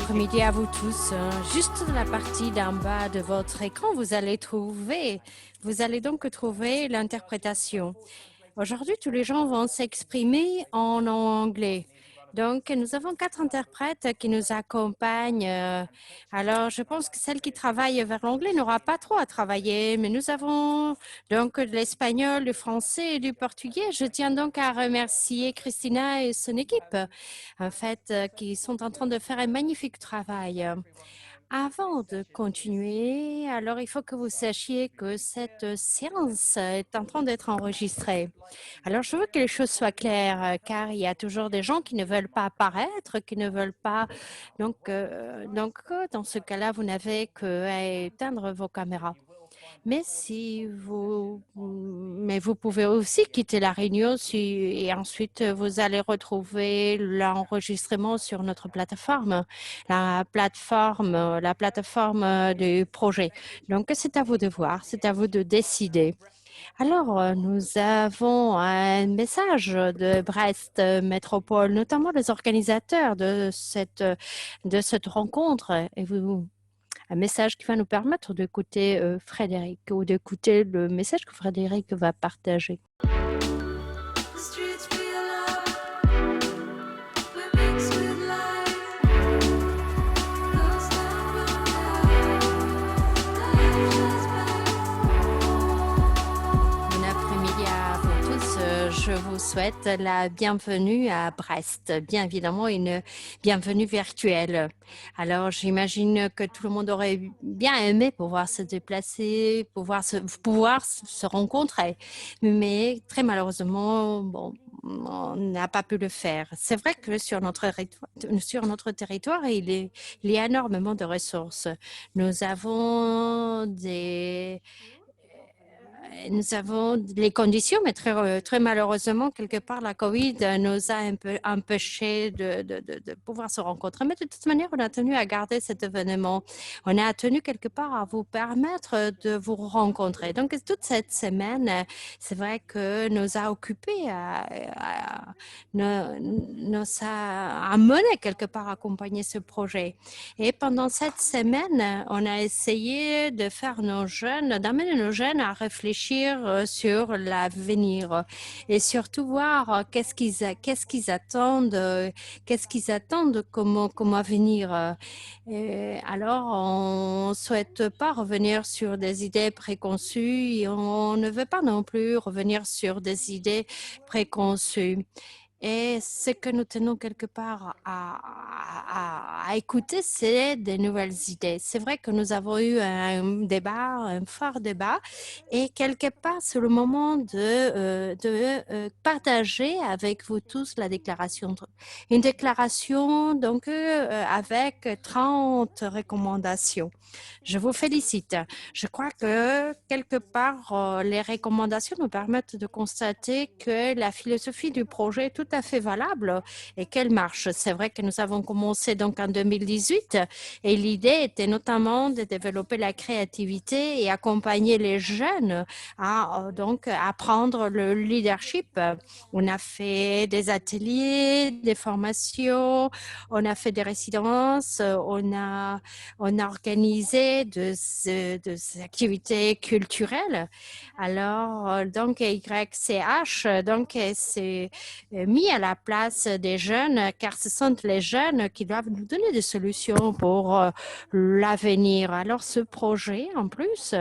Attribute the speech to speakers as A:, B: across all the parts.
A: après-midi à vous tous. Juste dans la partie d'en bas de votre écran, vous allez donc trouver l'interprétation. Aujourd'hui, tous les gens vont s'exprimer en anglais. Donc, nous avons 4 interprètes qui nous accompagnent. Alors, je pense que celle qui travaille vers l'anglais n'aura pas trop à travailler, mais nous avons donc de l'espagnol, du français et du portugais. Je tiens donc à remercier Christina et son équipe, en fait, qui sont en train de faire un magnifique travail. Avant de continuer, alors il faut que vous sachiez que cette séance est en train d'être enregistrée. Alors je veux que les choses soient claires, car il y a toujours des gens qui ne veulent pas apparaître, qui ne veulent pas. Donc, dans ce cas-là, vous n'avez qu'à éteindre vos caméras. Mais vous pouvez aussi quitter la réunion et ensuite vous allez retrouver l'enregistrement sur notre plateforme, la plateforme du projet. Donc, c'est à vous de voir, c'est à vous de décider. Alors, nous avons un message de Brest Métropole, notamment les organisateurs de cette rencontre. Un message qui va nous permettre d'écouter Frédéric ou d'écouter le message que Frédéric va partager. Bon après-midi à vous tous. Je vous souhaite la bienvenue à Brest. Bien évidemment, une bienvenue virtuelle. Alors, j'imagine que tout le monde aurait bien aimé pouvoir se déplacer, pouvoir se rencontrer. Mais très malheureusement, bon, on n'a pas pu le faire. C'est vrai que sur notre territoire, il y a énormément de ressources. Nous avons les conditions, mais très malheureusement, quelque part, la COVID nous a un peu empêchés de pouvoir se rencontrer. Mais de toute manière, on a tenu à garder cet événement. On a tenu quelque part à vous permettre de vous rencontrer. Donc, toute cette semaine, c'est vrai que nous a occupés, nous a amené quelque part à accompagner ce projet. Et pendant cette semaine, on a essayé d'amener nos jeunes à réfléchir sur l'avenir et surtout voir qu'est-ce qu'ils attendent comme avenir. Alors, on ne souhaite pas revenir sur des idées préconçues et on ne veut pas non plus revenir sur des idées préconçues. Et ce que nous tenons quelque part à écouter, c'est des nouvelles idées. C'est vrai que nous avons eu un fort débat, et quelque part, c'est le moment de partager avec vous tous la déclaration. Une déclaration, donc, avec 30 recommandations. Je vous félicite. Je crois que quelque part, les recommandations nous permettent de constater que la philosophie du projet est tout à fait valable et qu'elle marche. C'est vrai que nous avons commencé donc en 2018 et l'idée était notamment de développer la créativité et accompagner les jeunes à donc apprendre le leadership. On a fait des ateliers, des formations, on a fait des résidences, on a organisé des activités culturelles. Alors, donc, YCH donc, s'est mis à la place des jeunes, car ce sont les jeunes qui doivent nous donner des solutions pour l'avenir. Alors, ce projet, en plus,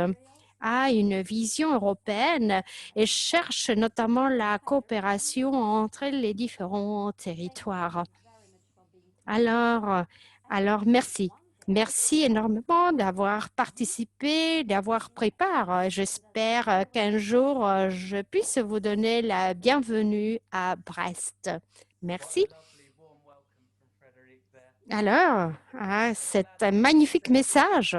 A: a une vision européenne et cherche notamment la coopération entre les différents territoires. Alors, merci. Merci énormément d'avoir participé, d'avoir pris part. J'espère qu'un jour, je puisse vous donner la bienvenue à Brest. Merci. Alors, c'est un magnifique message.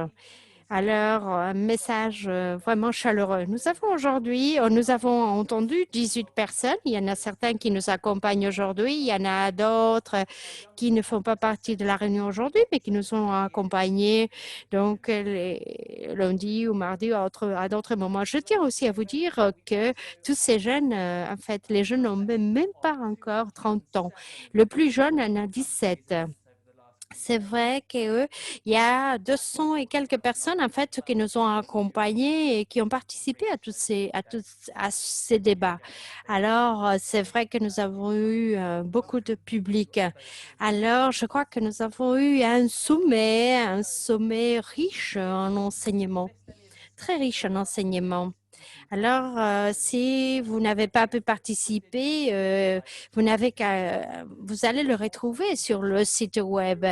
A: Alors, un message vraiment chaleureux. Nous avons entendu 18 personnes. Il y en a certains qui nous accompagnent aujourd'hui. Il y en a d'autres qui ne font pas partie de la réunion aujourd'hui, mais qui nous ont accompagnés donc les lundis ou mardis à d'autres moments. Je tiens aussi à vous dire que tous ces jeunes, en fait, les jeunes n'ont même pas encore 30 ans. Le plus jeune en a 17. C'est vrai qu'il y a 200 et quelques personnes en fait qui nous ont accompagnés et qui ont participé à ces débats. Alors, c'est vrai que nous avons eu beaucoup de public. Alors, je crois que nous avons eu un sommet riche en enseignement, très riche en enseignement. Alors, si vous n'avez pas pu participer, vous allez le retrouver sur le site web.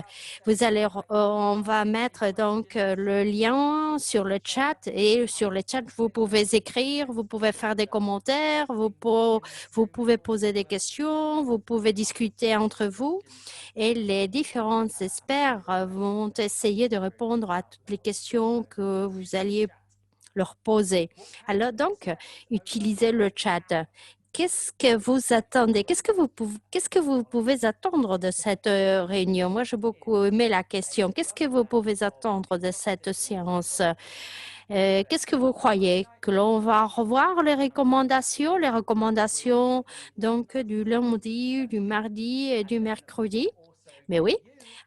A: On va mettre donc le lien sur le chat et sur le chat, vous pouvez écrire, vous pouvez faire des commentaires, vous pouvez poser des questions, vous pouvez discuter entre vous et les différents experts vont essayer de répondre à toutes les questions que vous alliez leur poser. Alors donc, utilisez le chat. Qu'est-ce que vous attendez? Qu'est-ce que vous pouvez attendre de cette réunion? Moi, j'ai beaucoup aimé la question. Qu'est-ce que vous pouvez attendre de cette séance? Qu'est-ce que vous croyez? Que l'on va revoir les recommandations donc du lundi, du mardi et du mercredi? Mais oui.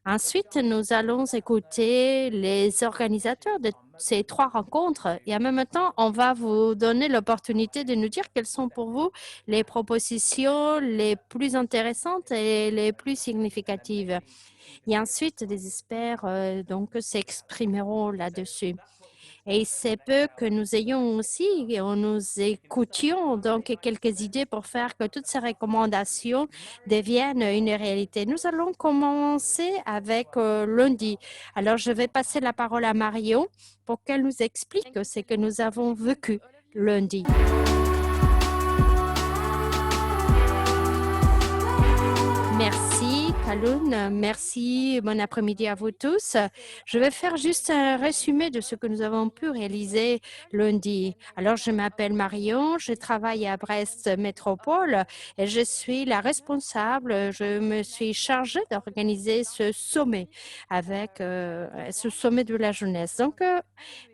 A: Ensuite, nous allons écouter les organisateurs de ces 3 rencontres et en même temps, on va vous donner l'opportunité de nous dire quelles sont pour vous les propositions les plus intéressantes et les plus significatives. Et ensuite, des experts donc s'exprimeront là-dessus. Et c'est peu que nous ayons aussi, nous écoutions donc quelques idées pour faire que toutes ces recommandations deviennent une réalité. Nous allons commencer avec lundi. Alors, je vais passer la parole à Marion pour qu'elle nous explique ce que nous avons vécu lundi. Merci, Kaloun. Merci. Bon après-midi à vous tous. Je vais faire juste un résumé de ce que nous avons pu réaliser lundi. Alors, je m'appelle Marion, je travaille à Brest Métropole et je suis la responsable. Je me suis chargée d'organiser ce sommet ce sommet de la jeunesse. Donc,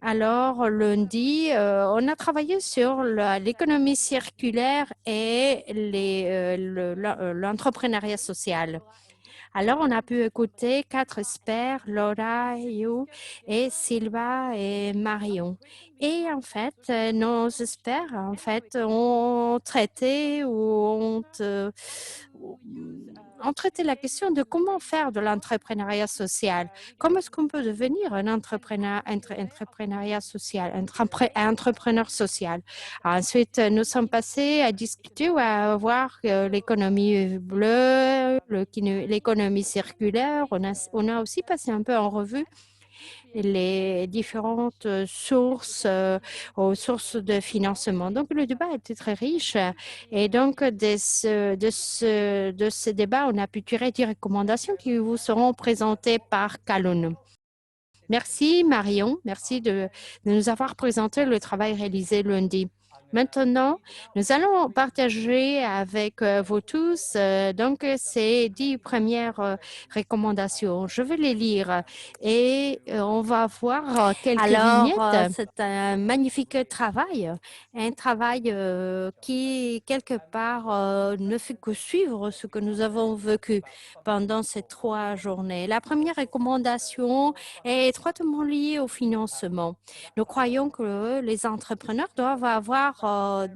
A: alors, lundi, on a travaillé sur l'économie circulaire et l'entrepreneuriat social. Alors, on a pu écouter 4 experts, Laura, You et Sylva et Marion. Et en fait, nos experts, en fait, ont traité ont traité la question de comment faire de l'entrepreneuriat social. Comment est-ce qu'on peut devenir un entrepreneuriat social, un entrepreneur social. Ensuite, nous sommes passés à discuter ou à voir l'économie bleue, l'économie circulaire. On a aussi passé un peu en revue les différentes aux sources de financement. Donc, le débat était très riche et donc de ce débat, on a pu tirer des recommandations qui vous seront présentées par Calonne. Merci Marion, merci de nous avoir présenté le travail réalisé lundi. Maintenant, nous allons partager avec vous tous donc ces 10 premières recommandations. Je vais les lire et on va voir quelques vignettes. C'est un magnifique travail, un travail qui, quelque part, ne fait que suivre ce que nous avons vécu pendant ces 3 journées. La première recommandation est étroitement liée au financement. Nous croyons que les entrepreneurs doivent avoir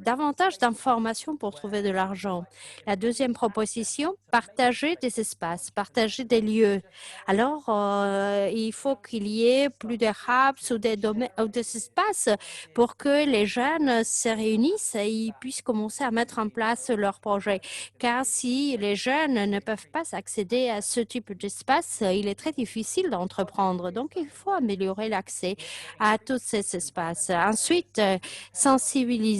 A: davantage d'informations pour trouver de l'argent. La deuxième proposition, partager des espaces, partager des lieux. Alors, il faut qu'il y ait plus de hubs ou des espaces pour que les jeunes se réunissent et ils puissent commencer à mettre en place leurs projets. Car si les jeunes ne peuvent pas accéder à ce type d'espace, il est très difficile d'entreprendre. Donc, il faut améliorer l'accès à tous ces espaces. Ensuite, sensibiliser.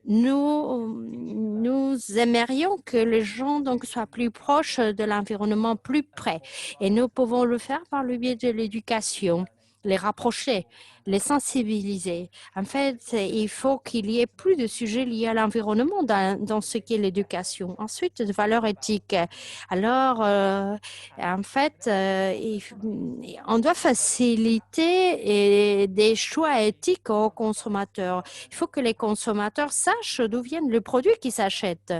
A: Nous aimerions que les gens donc soient plus proches de l'environnement, plus près. Et nous pouvons le faire par le biais de l'éducation, les rapprocher. les sensibiliser. En fait, il faut qu'il y ait plus de sujets liés à l'environnement dans ce qui est l'éducation. Ensuite, de valeurs éthiques. Alors, en fait, on doit faciliter des choix éthiques aux consommateurs. Il faut que les consommateurs sachent d'où viennent les produits qu'ils s'achètent.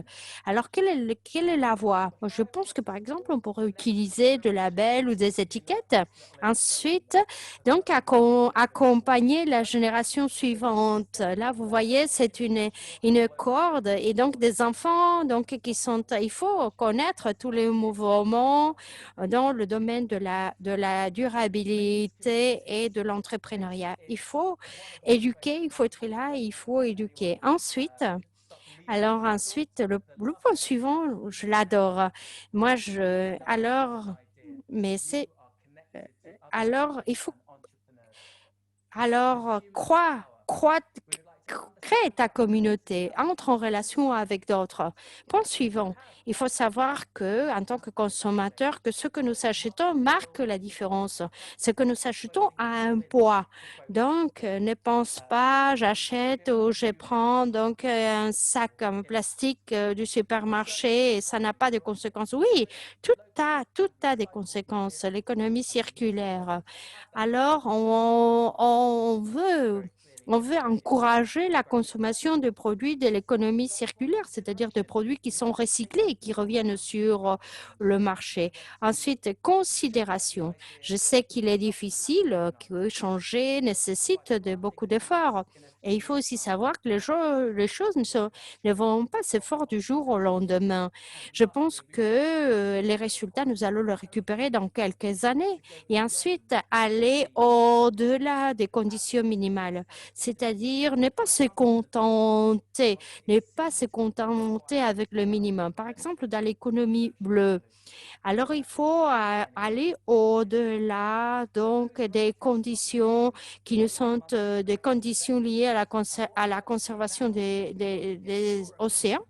A: Alors, quelle est la voie? Moi, je pense que, par exemple, on pourrait utiliser de labels ou des étiquettes. Ensuite, donc, accompagner la génération suivante. Là, vous voyez, c'est une corde et donc des enfants donc, qui sont, il faut connaître tous les mouvements dans le domaine de la durabilité et de l'entrepreneuriat. Il faut éduquer, il faut être là, il faut éduquer. Ensuite, le point suivant, je l'adore. Mais c'est, alors, il faut Alors, crée ta communauté, entre en relation avec d'autres. Point suivant, il faut savoir que, en tant que consommateur, que ce que nous achetons marque la différence. Ce que nous achetons a un poids. Donc, ne pense pas, j'achète ou je prends donc un sac en plastique du supermarché et ça n'a pas de conséquences. Oui, tout a des conséquences. L'économie circulaire. Alors, on veut encourager la consommation de produits de l'économie circulaire, c'est-à-dire de produits qui sont recyclés et qui reviennent sur le marché. Ensuite, considération. Je sais qu'il est difficile, que changer nécessite beaucoup d'efforts. Et il faut aussi savoir que les choses ne vont pas se faire du jour au lendemain. Je pense que les résultats, nous allons les récupérer dans quelques années et ensuite aller au-delà des conditions minimales, c'est-à-dire ne pas se contenter avec le minimum. Par exemple, dans l'économie bleue, alors il faut aller au-delà donc des conditions qui ne sont des conditions liées à la conservation des océans.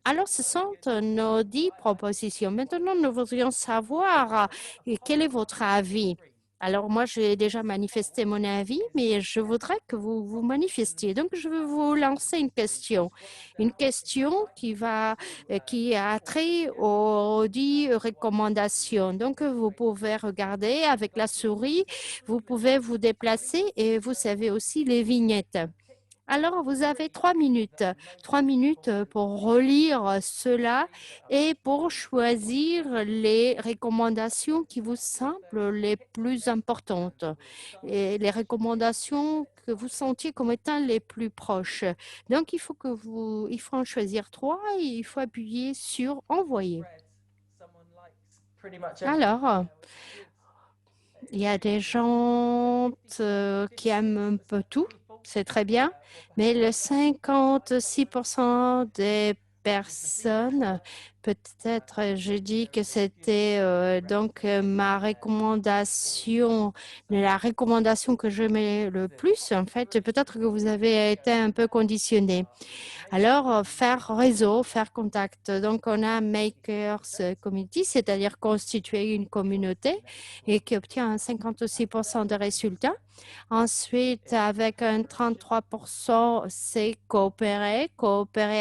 A: Alors, ce sont nos 10 propositions. Maintenant, nous voudrions savoir quel est votre avis. Alors, moi, j'ai déjà manifesté mon avis, mais je voudrais que vous vous manifestiez. Donc, je vais vous lancer une question. Une question qui a trait aux 10 recommandations. Donc, vous pouvez regarder avec la souris, vous pouvez vous déplacer et vous savez aussi les vignettes. Alors, vous avez 3 minutes. 3 minutes pour relire cela et pour choisir les recommandations qui vous semblent les plus importantes et les recommandations que vous sentiez comme étant les plus proches. Donc, il faut en choisir 3 et il faut appuyer sur envoyer. Alors, il y a des gens qui aiment un peu tout, c'est très bien, mais le 56% des personnes, peut-être j'ai dit que c'était ma recommandation, la recommandation que je mets le plus, en fait, peut-être que vous avez été un peu conditionné. Alors, faire réseau, faire contact. Donc, on a Makers Community, c'est-à-dire constituer une communauté et qui obtient 56% de résultats. Ensuite, avec un 33%, c'est coopérer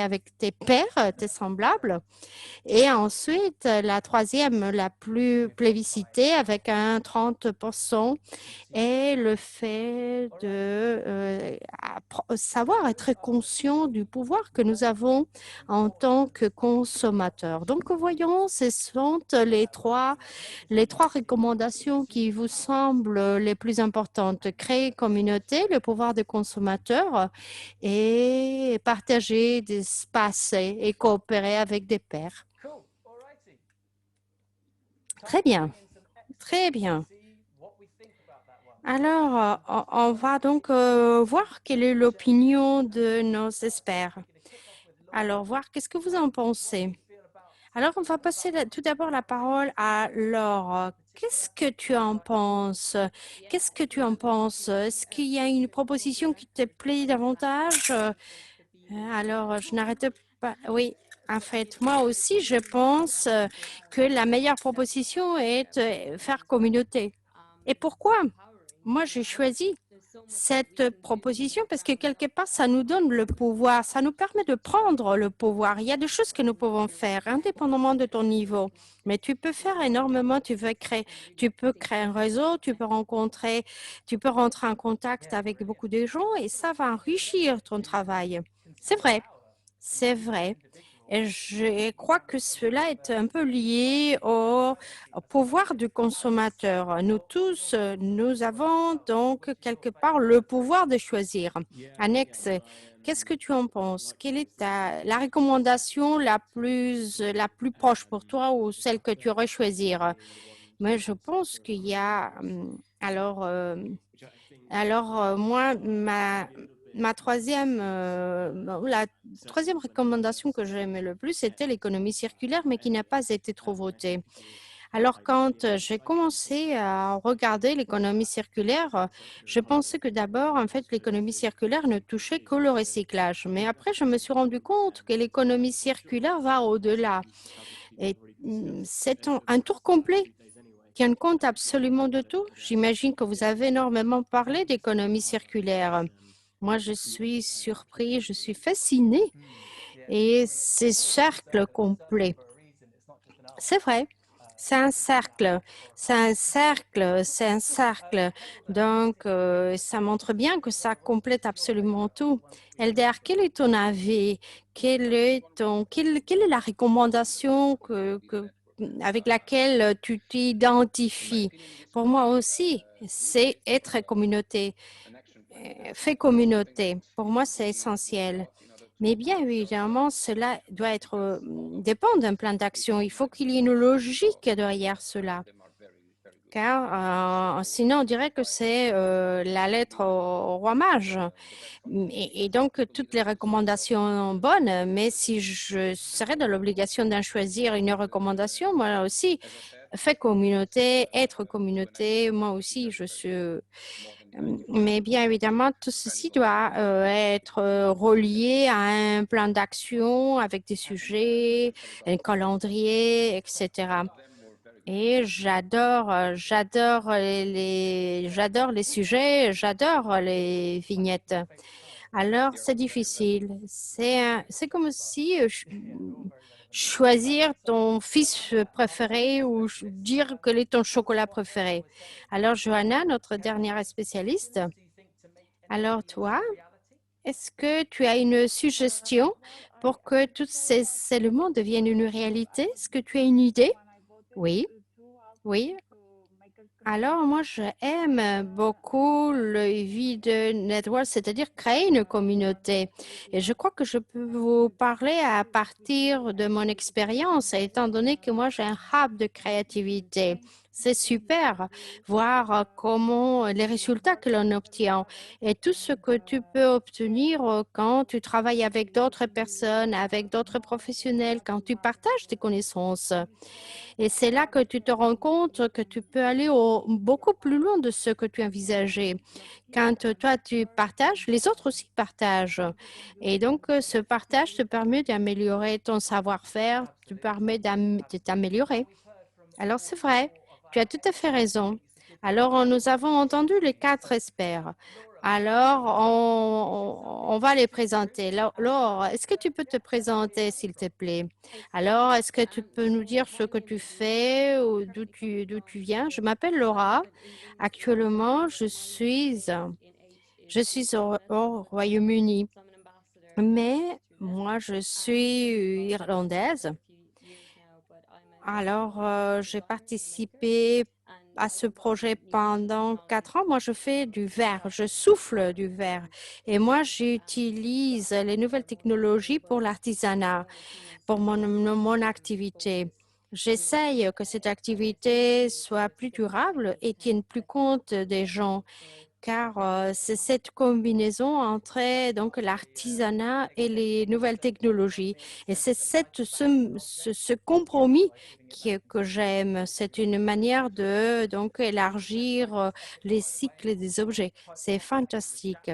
A: avec tes pairs, tes semblables. Et ensuite, la troisième, la plus plébiscitée, avec un 30%, est le fait de savoir être conscient du pouvoir que nous avons en tant que consommateurs. Donc, voyons, ce sont les trois recommandations qui vous semblent les plus importantes. Créer communauté, le pouvoir des consommateurs et partager des espaces et coopérer avec des pairs. Très bien, très bien. Alors, on va donc voir quelle est l'opinion de nos experts. Alors, voir qu'est-ce que vous en pensez. Alors, on va passer tout d'abord la parole à Laure. Qu'est-ce que tu en penses? Qu'est-ce que tu en penses? Est-ce qu'il y a une proposition qui te plaît davantage? Alors, je n'arrête pas. Oui, en fait, moi aussi, je pense que la meilleure proposition est de faire communauté. Et pourquoi? Moi, j'ai choisi cette proposition parce que quelque part, ça nous donne le pouvoir, ça nous permet de prendre le pouvoir. Il y a des choses que nous pouvons faire indépendamment de ton niveau, mais tu peux faire énormément, tu peux créer un réseau, tu peux rentrer en contact avec beaucoup de gens et ça va enrichir ton travail. C'est vrai, c'est vrai. Et je crois que cela est un peu lié au pouvoir du consommateur. Nous tous, nous avons donc quelque part le pouvoir de choisir. Annex, qu'est-ce que tu en penses? Quelle est la recommandation la plus proche pour toi ou celle que tu aurais choisir? Moi, je pense qu'il y a, moi, la troisième recommandation que j'aimais le plus, c'était l'économie circulaire, mais qui n'a pas été trop votée. Alors, quand j'ai commencé à regarder l'économie circulaire, je pensais que d'abord, en fait, l'économie circulaire ne touchait que le recyclage. Mais après, je me suis rendu compte que l'économie circulaire va au-delà. Et c'est un tour complet tient compte absolument de tout. J'imagine que vous avez énormément parlé d'économie circulaire. Moi, je suis surpris, je suis fascinée et c'est cercle complet. C'est vrai, c'est un cercle, c'est un cercle, c'est un cercle. Donc, ça montre bien que ça complète absolument tout. Elder, quel est ton avis? Quelle est la recommandation avec laquelle tu t'identifies? Pour moi aussi, c'est être communauté. Fait communauté. Pour moi, c'est essentiel. Mais bien évidemment, cela doit dépend d'un plan d'action. Il faut qu'il y ait une logique derrière cela. Car sinon, on dirait que c'est la lettre au roi mage. Et donc, toutes les recommandations bonnes, mais si je serais dans l'obligation d'en choisir une recommandation, moi aussi, fait communauté, être communauté, moi aussi, je suis mais bien évidemment, tout ceci doit être relié à un plan d'action avec des sujets, un calendrier, etc. Et j'adore les sujets, j'adore les vignettes. Alors, c'est difficile. C'est comme si choisir ton fils préféré ou dire quel est ton chocolat préféré. Alors, Johanna, notre dernière spécialiste, alors toi, est-ce que tu as une suggestion pour que tous ces éléments deviennent une réalité? Est-ce que tu as une idée? Oui, oui. Alors, moi, j'aime beaucoup le vide network, c'est-à-dire créer une communauté. Et je crois que je peux vous parler à partir de mon expérience, étant donné que moi, j'ai un hub de créativité. C'est super voir comment les résultats que l'on obtient et tout ce que tu peux obtenir quand tu travailles avec d'autres personnes, avec d'autres professionnels, quand tu partages tes connaissances. Et c'est là que tu te rends compte que tu peux aller beaucoup plus loin de ce que tu envisageais. Quand toi, tu partages, les autres aussi partagent. Et donc, ce partage te permet d'améliorer ton savoir-faire, te permet de t'améliorer. Alors, c'est vrai, tu as tout à fait raison. Alors, nous avons entendu les quatre experts. Alors, on va les présenter. Laure, est-ce que tu peux te présenter, s'il te plaît? Alors, est-ce que tu peux nous dire ce que tu fais ou d'où tu viens? Je m'appelle Laura. Actuellement, je suis au Royaume-Uni, mais moi, je suis irlandaise. Alors, j'ai participé à ce projet pendant 4 ans. Moi, je fais du verre, je souffle du verre. Et moi, j'utilise les nouvelles technologies pour l'artisanat, pour mon activité. J'essaye que cette activité soit plus durable et tienne plus compte des gens car c'est cette combinaison entre donc l'artisanat et les nouvelles technologies. Et c'est ce compromis que j'aime. C'est une manière de donc élargir les cycles des objets. C'est fantastique.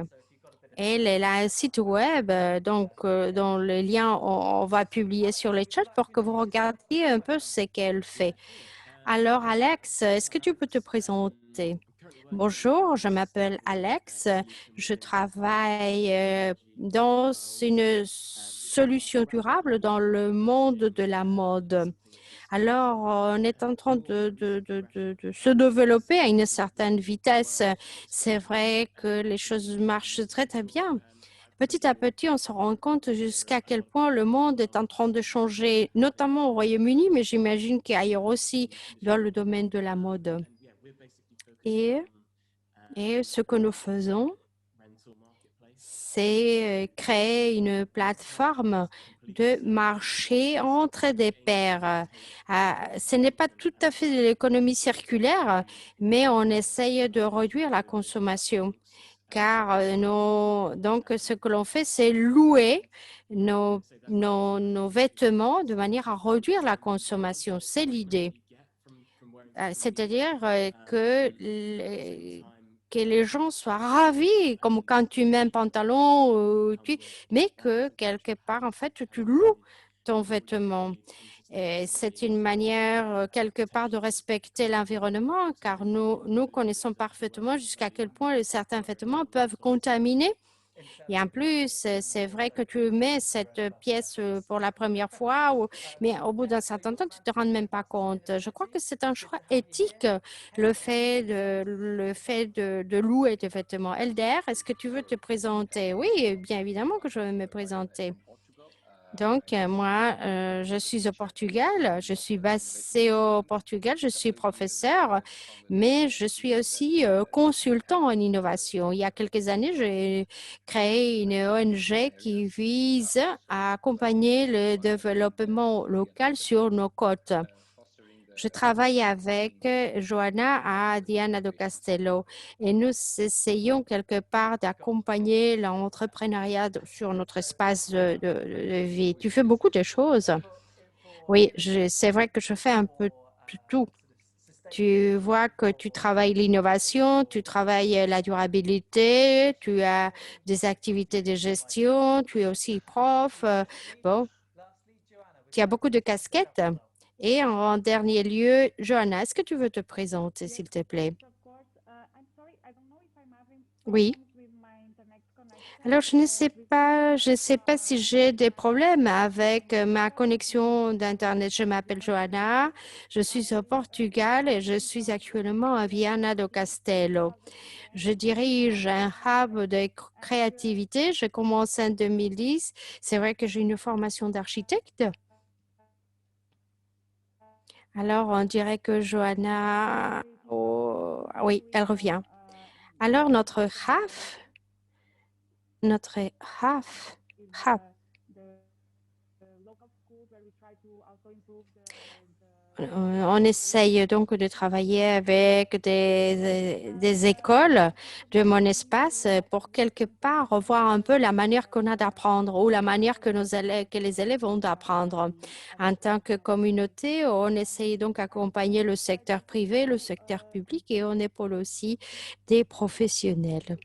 A: Elle a un site web, dont le lien on va publier sur les chats pour que vous regardiez un peu ce qu'elle fait. Alors, Alex, est-ce que tu peux te présenter? Bonjour, je m'appelle Alex. Je travaille dans une solution durable dans le monde de la mode. Alors, on est en train de se développer à une certaine vitesse. C'est vrai que les choses marchent très, très bien. Petit à petit, on se rend compte jusqu'à quel point le monde est en train de changer, notamment au Royaume-Uni, mais j'imagine qu'ailleurs aussi dans le domaine de la mode. Et, et ce que nous faisons, c'est créer une plateforme de marché entre des pairs. Ce n'est pas tout à fait de l'économie circulaire, mais on essaye de réduire la consommation. Car donc, ce que l'on fait, c'est louer nos vêtements de manière à réduire la consommation. C'est l'idée. C'est-à-dire que les gens soient ravis, comme quand tu mets un pantalon, mais que quelque part, en fait, tu loues ton vêtement. Et c'est une manière, quelque part, de respecter l'environnement, car nous connaissons parfaitement jusqu'à quel point certains vêtements peuvent contaminer. Et en plus, c'est vrai que tu mets cette pièce pour la première fois, mais au bout d'un certain temps, tu ne te rends même pas compte. Je crois que c'est un choix éthique, le fait de louer des vêtements. Elder, est-ce que tu veux te présenter? Oui, bien évidemment que je vais me présenter. Donc, moi, je suis au Portugal, je suis basée au Portugal, je suis professeur, mais je suis aussi consultant en innovation. Il y a quelques années, j'ai créé une ONG qui vise à accompagner le développement local sur nos côtes. Je travaille avec Johanna à Diana do Castelo et nous essayons quelque part d'accompagner l'entrepreneuriat sur notre espace de vie. Tu fais beaucoup de choses. Oui, c'est vrai que je fais un peu de tout. Tu vois que tu travailles l'innovation, tu travailles la durabilité, tu as des activités de gestion, tu es aussi prof. Bon, tu as beaucoup de casquettes. Et en dernier lieu, Johanna, est-ce que tu veux te présenter, s'il te plaît? Oui. Alors, je ne sais pas si j'ai des problèmes avec ma connexion d'Internet. Je m'appelle Johanna, je suis au Portugal et je suis actuellement à Viana do Castelo. Je dirige un hub de créativité. J'ai commencé en 2010. C'est vrai que j'ai une formation d'architecte. Alors, on dirait que Johanna, oh, ah oui, elle revient. Alors, notre HAF, on essaye donc de travailler avec des écoles de mon espace pour quelque part revoir un peu la manière qu'on a d'apprendre ou la manière que les élèves ont d'apprendre. En tant que communauté, on essaye donc d'accompagner le secteur privé, le secteur public et on épaule aussi des professionnels.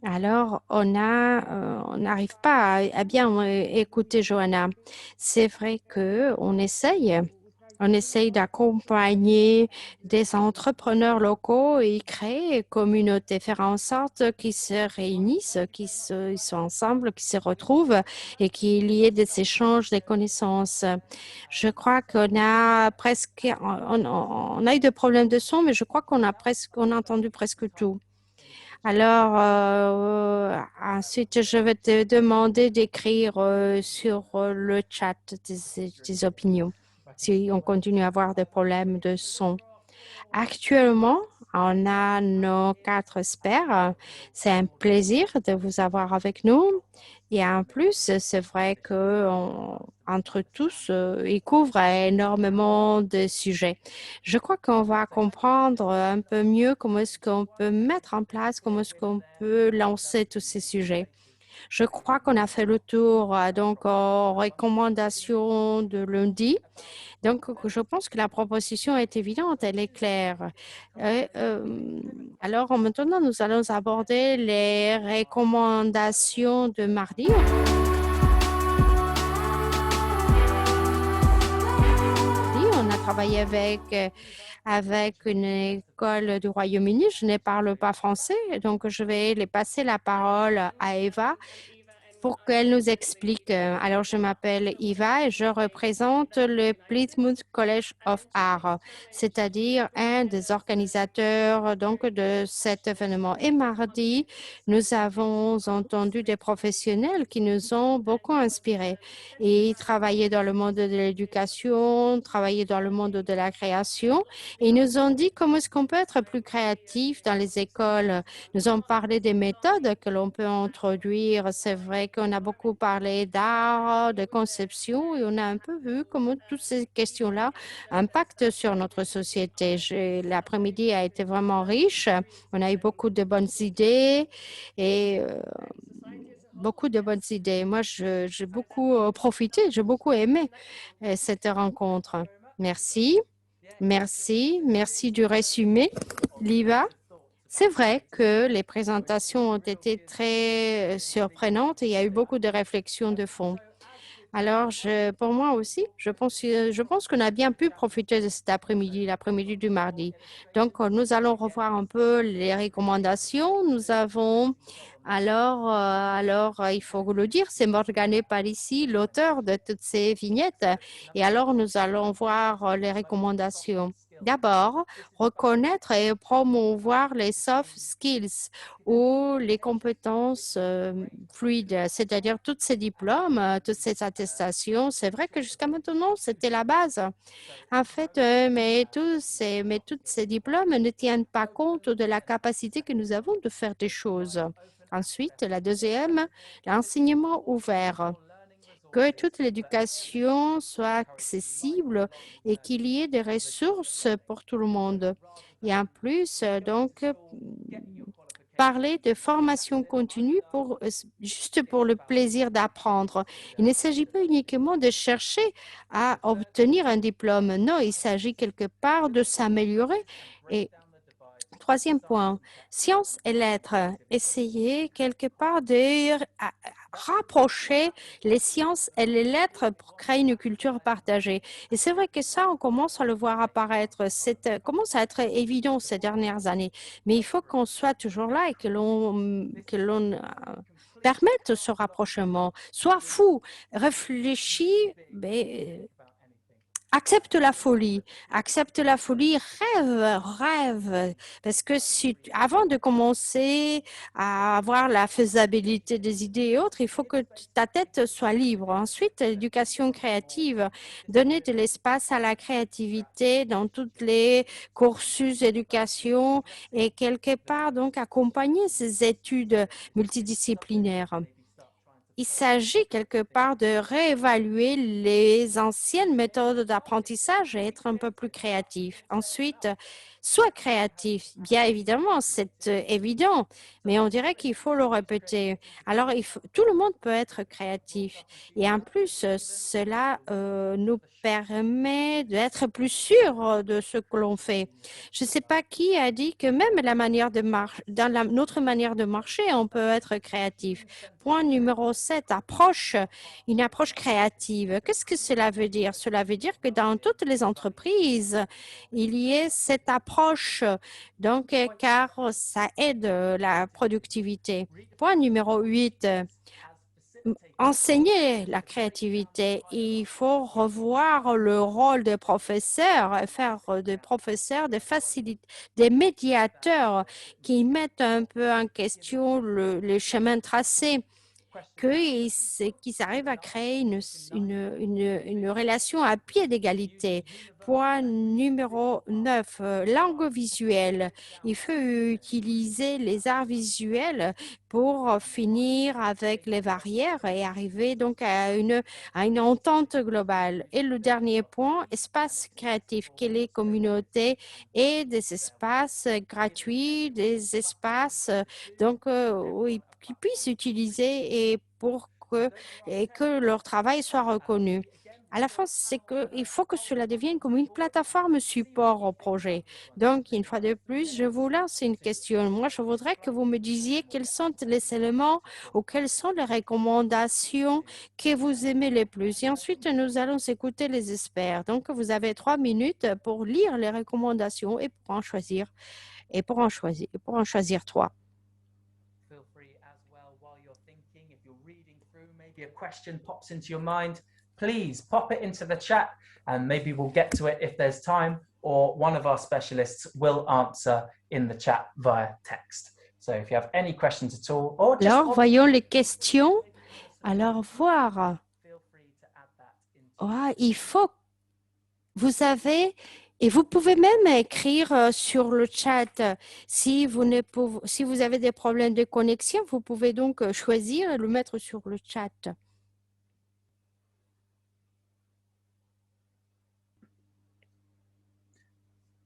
A: Alors, on n'arrive pas à bien écouter Johanna. C'est vrai que on essaye d'accompagner des entrepreneurs locaux et créer une communauté, faire en sorte qu'ils se réunissent, ils soient ensemble, qu'ils se retrouvent et qu'il y ait des échanges, des connaissances. Je crois on a eu des problèmes de son, mais je crois on a entendu presque tout. Alors, ensuite, je vais te demander d'écrire sur le chat tes opinions si on continue à avoir des problèmes de son. Actuellement, on a nos 4 experts. C'est un plaisir de vous avoir avec nous. Et en plus, c'est vrai qu'entre tous, ils couvrent énormément de sujets. Je crois qu'on va comprendre un peu mieux comment est-ce qu'on peut mettre en place, comment est-ce qu'on peut lancer tous ces sujets. Je crois qu'on a fait le tour donc aux recommandations de lundi. Donc, je pense que la proposition est évidente, elle est claire. Alors, maintenant, nous allons aborder les recommandations de mardi. On a travaillé avec avec une école du Royaume-Uni. Je ne parle pas français, donc je vais les passer la parole à Eva pour qu'elle nous explique. Alors, je m'appelle Eva et je représente le Plymouth College of Art, c'est-à-dire un des organisateurs donc de cet événement. Et mardi, nous avons entendu des professionnels qui nous ont beaucoup inspirés et travaillaient dans le monde de l'éducation, travaillaient dans le monde de la création. Et ils nous ont dit comment est-ce qu'on peut être plus créatif dans les écoles. Nous avons parlé des méthodes que l'on peut introduire. C'est vrai qu'on a beaucoup parlé d'art, de conception, et on a un peu vu comment toutes ces questions-là impactent sur notre société. L'après-midi a été vraiment riche. On a eu beaucoup de bonnes idées et beaucoup de bonnes idées. Moi, j'ai beaucoup profité, j'ai beaucoup aimé cette rencontre. Merci, merci du résumé, Liva. C'est vrai que les présentations ont été très surprenantes et il y a eu beaucoup de réflexions de fond. Alors, pour moi aussi, je pense qu'on a bien pu profiter de cet après-midi, l'après-midi du mardi. Donc, nous allons revoir un peu les recommandations. Nous avons, il faut le dire, c'est Morgane Palissy, l'auteur de toutes ces vignettes. Et alors, nous allons voir les recommandations. D'abord, reconnaître et promouvoir les soft skills ou les compétences fluides, c'est-à-dire tous ces diplômes, toutes ces attestations. C'est vrai que jusqu'à maintenant, c'était la base. En fait, mais tous ces diplômes ne tiennent pas compte de la capacité que nous avons de faire des choses. Ensuite, la deuxième, l'enseignement ouvert, que toute l'éducation soit accessible et qu'il y ait des ressources pour tout le monde. Et en plus, parler de formation continue juste pour le plaisir d'apprendre. Il ne s'agit pas uniquement de chercher à obtenir un diplôme. Non, il s'agit quelque part de s'améliorer. Et troisième point, sciences et lettres. Essayer quelque part de rapprocher les sciences et les lettres pour créer une culture partagée. Et c'est vrai que ça, on commence à le voir apparaître. C'est commence à être évident ces dernières années. Mais il faut qu'on soit toujours là et que l'on permette ce rapprochement. Sois fou, réfléchis, mais accepte la folie, rêve, parce que avant de commencer à avoir la faisabilité des idées et autres, il faut que ta tête soit libre. Ensuite, l'éducation créative, donner de l'espace à la créativité dans toutes les cursus d'éducation et quelque part donc accompagner ces études multidisciplinaires. Il s'agit quelque part de réévaluer les anciennes méthodes d'apprentissage et être un peu plus créatif. Ensuite, sois créatif. Bien évidemment, c'est évident, mais on dirait qu'il faut le répéter. Alors, tout le monde peut être créatif. Et en plus, cela nous permet d'être plus sûr de ce que l'on fait. Je ne sais pas qui a dit que même notre manière de marcher, on peut être créatif. Point numéro 7, une approche créative. Qu'est-ce que cela veut dire? Cela veut dire que dans toutes les entreprises, il y ait cette approche, donc, car ça aide la productivité. Point numéro 8, enseigner la créativité. Il faut revoir le rôle des professeurs, faire des professeurs des médiateurs qui mettent un peu en question le chemin tracé qu'ils arrivent à créer une relation à pied d'égalité. Point numéro 9, langue visuelle. Il faut utiliser les arts visuels pour finir avec les barrières et arriver donc à une entente globale. Et le dernier point, espace créatif, que les communautés aient des espaces gratuits, des espaces où qu'ils puissent utiliser et que leur travail soit reconnu. À la fin, c'est qu'il faut que cela devienne comme une plateforme support au projet. Donc, une fois de plus, je vous lance une question. Moi, je voudrais que vous me disiez quels sont les éléments ou quelles sont les recommandations que vous aimez le plus. Et ensuite, nous allons écouter les experts. Donc, vous avez 3 minutes pour lire les recommandations et pour en choisir, pour en choisir trois.
B: Feel free as well while you're thinking, if you're reading through, maybe a question pops into your mind, please pop it into the chat and maybe we'll get to it if there's time, or one of our specialists will answer in the chat via text. So if you have any questions at all, or just
A: Alors, voyons les questions. Alors, voir.
B: feel free to add that into
A: Ah, il faut, vous avez, et vous pouvez même écrire sur le chat. Si vous, ne pouvez, si vous avez des problèmes de connexion, vous pouvez donc choisir et le mettre sur le chat.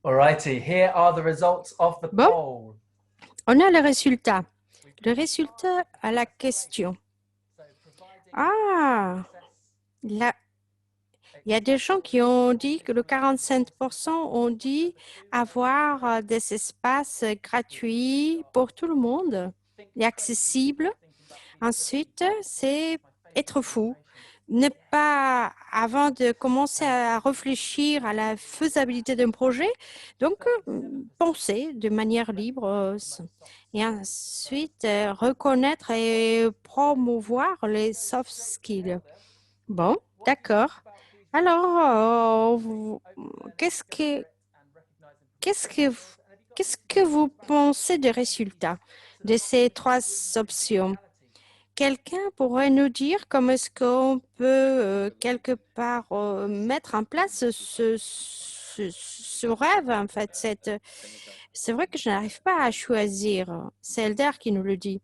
B: Alrighty, here are the results of the
A: Bon,
B: poll.
A: on a le résultat. Le résultat à la question. Ah, là, il y a des gens qui ont dit que le 45% ont dit avoir des espaces gratuits pour tout le monde et accessibles. Ensuite, c'est être fou. Ne pas, avant de commencer à réfléchir à la faisabilité d'un projet, donc penser de manière libre. Et ensuite, reconnaître et promouvoir les soft skills. Bon, d'accord. Alors, qu'est-ce que, qu'est-ce que vous pensez des résultats de ces trois options? Quelqu'un pourrait nous dire comment est-ce qu'on peut quelque part mettre en place ce rêve, en fait. C'est vrai que je n'arrive pas à choisir. C'est Elder qui nous le dit.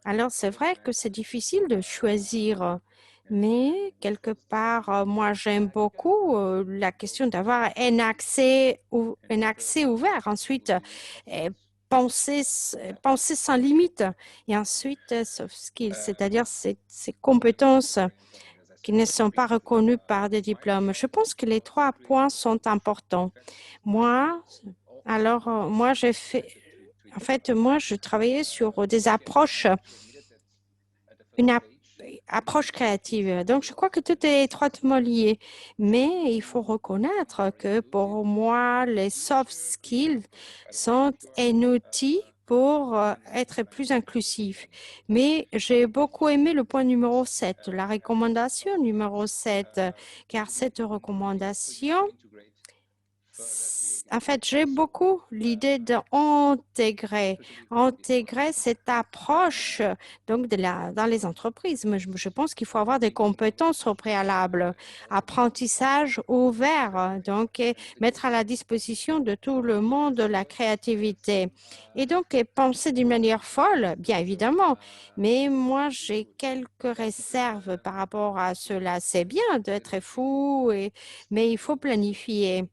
A: Alors, c'est vrai que c'est difficile de choisir, mais quelque part, moi, j'aime beaucoup la question d'avoir un accès ouvert. Ensuite, euh, penser sans limite. Et ensuite, soft skills, c'est-à-dire ces compétences qui ne sont pas reconnues par des diplômes. Je pense que les trois points sont importants. Moi, moi, j'ai fait, en fait, moi, je travaillais sur des approches, une approche créative. Donc, je crois que tout est étroitement lié. Mais il faut reconnaître que pour moi, les soft skills sont un outil pour être plus inclusif. Mais j'ai beaucoup aimé le point numéro 7, la recommandation numéro 7, car cette recommandation, en fait, j'aime beaucoup l'idée d'intégrer cette approche donc dans les entreprises. Mais je pense qu'il faut avoir des compétences au préalable, apprentissage ouvert, donc et mettre à la disposition de tout le monde la créativité. Et donc et penser d'une manière folle, bien évidemment. Mais moi, j'ai quelques réserves par rapport à cela. C'est bien d'être fou, mais il faut planifier.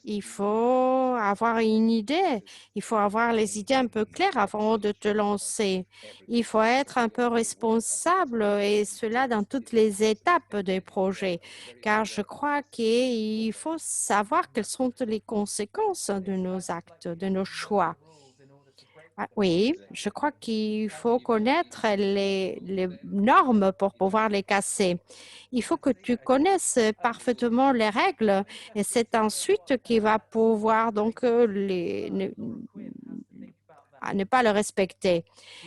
A: Il faut avoir une idée. Il faut avoir les idées un peu claires avant de te lancer. Il faut être un peu responsable et cela dans toutes les étapes des projets. Car je crois qu'il faut savoir quelles sont les conséquences de nos actes, de nos choix. Ah, oui, je crois qu'il faut connaître les normes pour pouvoir les casser. Il faut que tu connaisses parfaitement les règles et c'est ensuite qui va pouvoir donc à ne pas le respecter.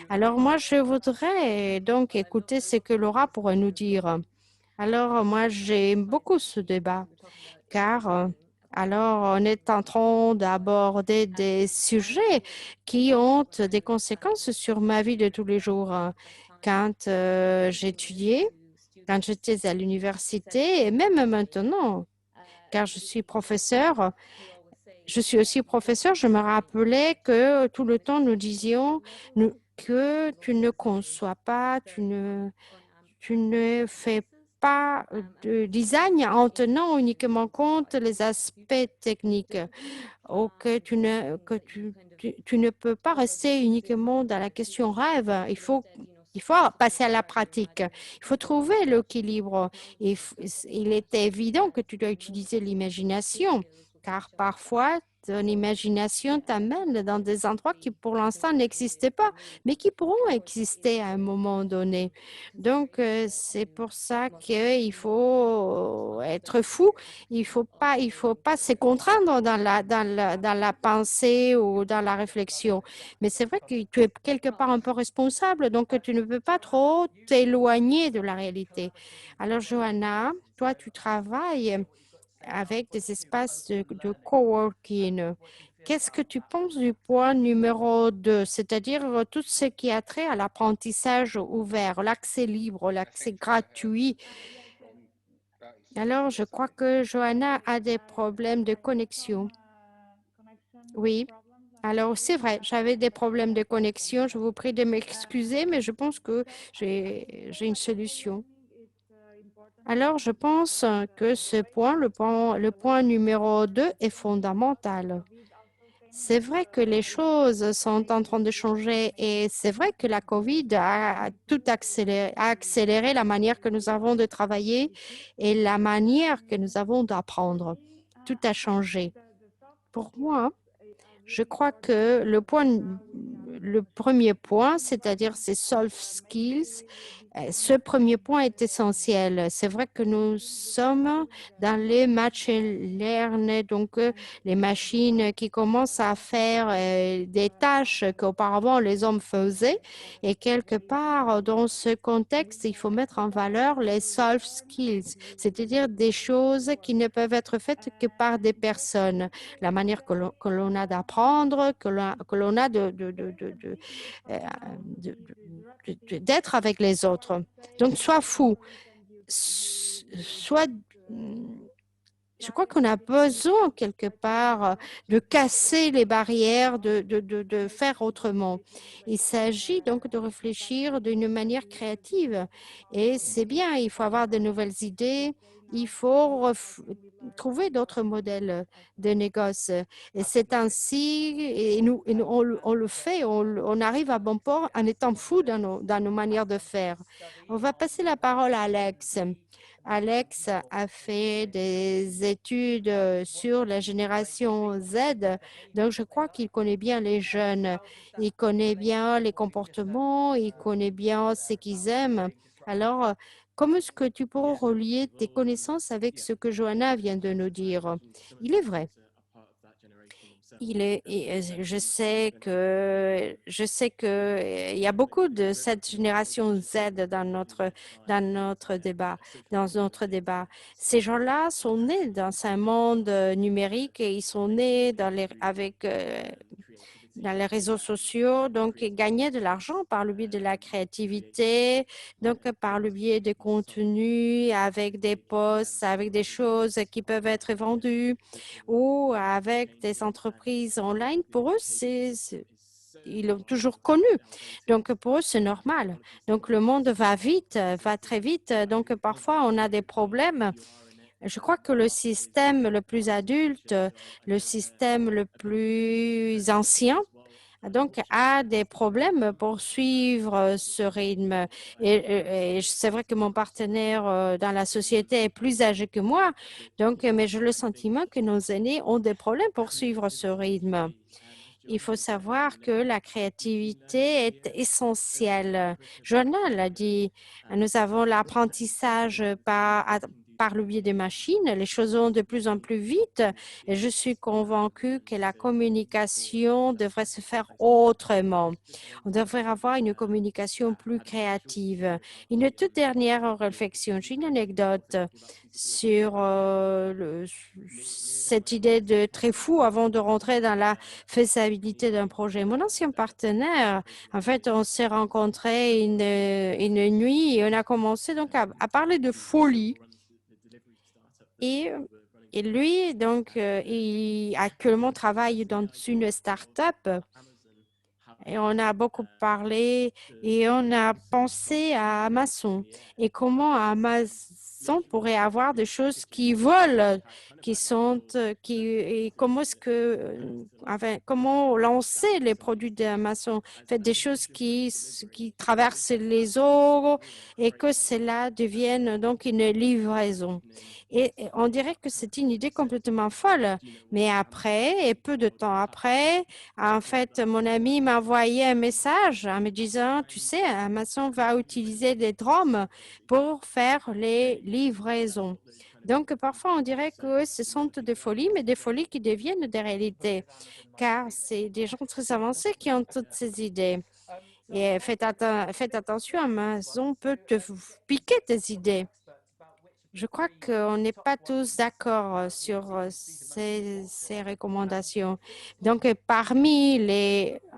A: Alors moi, je voudrais donc écouter ce que Laura pourrait nous dire. Alors moi, j'aime beaucoup ce débat car alors on est en train d'aborder des sujets qui ont des conséquences sur ma vie de tous les jours. Quand j'étudiais, quand j'étais à l'université et même maintenant, car je suis aussi professeur, je me rappelais que tout le temps nous disions que tu ne conçois pas, tu ne fais pas de design en tenant uniquement compte les aspects techniques ou que tu ne peux pas rester uniquement dans la question rêve. Il faut Il faut passer à la pratique. Il faut trouver l'équilibre. Il est évident que tu dois utiliser l'imagination, car parfois, ton imagination t'amène dans des endroits qui pour l'instant n'existent pas, mais qui pourront exister à un moment donné. Donc, c'est pour ça qu'il faut être fou. Il faut pas se contraindre dans la pensée ou dans la réflexion. Mais c'est vrai que tu es quelque part un peu responsable, donc tu ne peux pas trop t'éloigner de la réalité. Alors, Johanna, toi, tu travailles avec des espaces de coworking. Qu'est-ce que tu penses du point numéro 2, c'est-à-dire tout ce qui a trait à l'apprentissage ouvert, l'accès libre, l'accès gratuit? Alors, je crois que Johanna a des problèmes de connexion. Oui. Alors, c'est vrai, j'avais des problèmes de connexion. Je vous prie de m'excuser, mais je pense que j'ai une solution. Alors, je pense que ce point, le point numéro 2 est fondamental. C'est vrai que les choses sont en train de changer et c'est vrai que la COVID a tout accéléré, a accéléré la manière que nous avons de travailler et la manière que nous avons d'apprendre. Tout a changé. Pour moi, je crois que le premier point, c'est-à-dire ces soft skills, ce premier point est essentiel. C'est vrai que nous sommes dans les machine learning, donc les machines qui commencent à faire des tâches qu'auparavant les hommes faisaient. Et quelque part, dans ce contexte, il faut mettre en valeur les soft skills, c'est-à-dire des choses qui ne peuvent être faites que par des personnes. La manière que l'on a d'apprendre, que l'on a euh, de- d'être avec les autres. Donc, sois fou, soit... Je crois qu'on a besoin quelque part de casser les barrières, de faire autrement. Il s'agit donc de réfléchir d'une manière créative. Et c'est bien, il faut avoir de nouvelles idées, il faut trouver d'autres modèles de négoce. Et c'est ainsi, on le fait, on arrive à bon port en étant fou dans nos manières de faire. On va passer la parole à Alex. Alex a fait des études sur la génération Z, donc je crois qu'il connaît bien les jeunes, il connaît bien les comportements, il connaît bien ce qu'ils aiment. Alors, comment est-ce que tu pourrais relier tes connaissances avec ce que Johanna vient de nous dire? Il est vrai. Je sais que il y a beaucoup de cette génération Z dans notre débat, dans notre débat. Ces gens-là sont nés dans un monde numérique et ils sont nés dans les réseaux sociaux, donc ils gagnaient de l'argent par le biais de la créativité, donc par le biais de contenus, avec des posts, avec des choses qui peuvent être vendues ou avec des entreprises online. Pour eux, ils l'ont toujours connu. Donc, pour eux, c'est normal. Donc, le monde va vite, va très vite. Donc, parfois, on a des problèmes. Je crois que le système le plus adulte, le système le plus ancien, donc a des problèmes pour suivre ce rythme. Et c'est vrai que mon partenaire dans la société est plus âgé que moi, donc, mais j'ai le sentiment que nos aînés ont des problèmes pour suivre ce rythme. Il faut savoir que la créativité est essentielle. Journal a dit, nous avons l'apprentissage par le biais des machines. Les choses vont de plus en plus vite et je suis convaincue que la communication devrait se faire autrement. On devrait avoir une communication plus créative. Une toute dernière réflexion. J'ai une anecdote sur cette idée de très fou avant de rentrer dans la faisabilité d'un projet. Mon ancien partenaire, en fait, on s'est rencontrés une nuit et on a commencé donc à parler de folie. Et, et lui, donc, il actuellement travaille dans une start-up et on a beaucoup parlé et on a pensé à Amazon et comment Amazon maison pourrait avoir des choses qui volent, et comment est-ce que, comment lancer les produits d'Amazon, fait des choses qui traversent les eaux et que cela devienne donc une livraison. Et on dirait que c'est une idée complètement folle. Mais après, et peu de temps après, en fait, mon ami m'a envoyé un message en me disant, tu sais, Amazon va utiliser des drones pour faire les livraisons. Donc, parfois, on dirait que ce sont des folies, mais des folies qui deviennent des réalités, car c'est des gens très avancés qui ont toutes ces idées. Et faites attention, Amazon peut te piquer tes idées. Je crois qu'on n'est pas tous d'accord sur ces recommandations. Donc,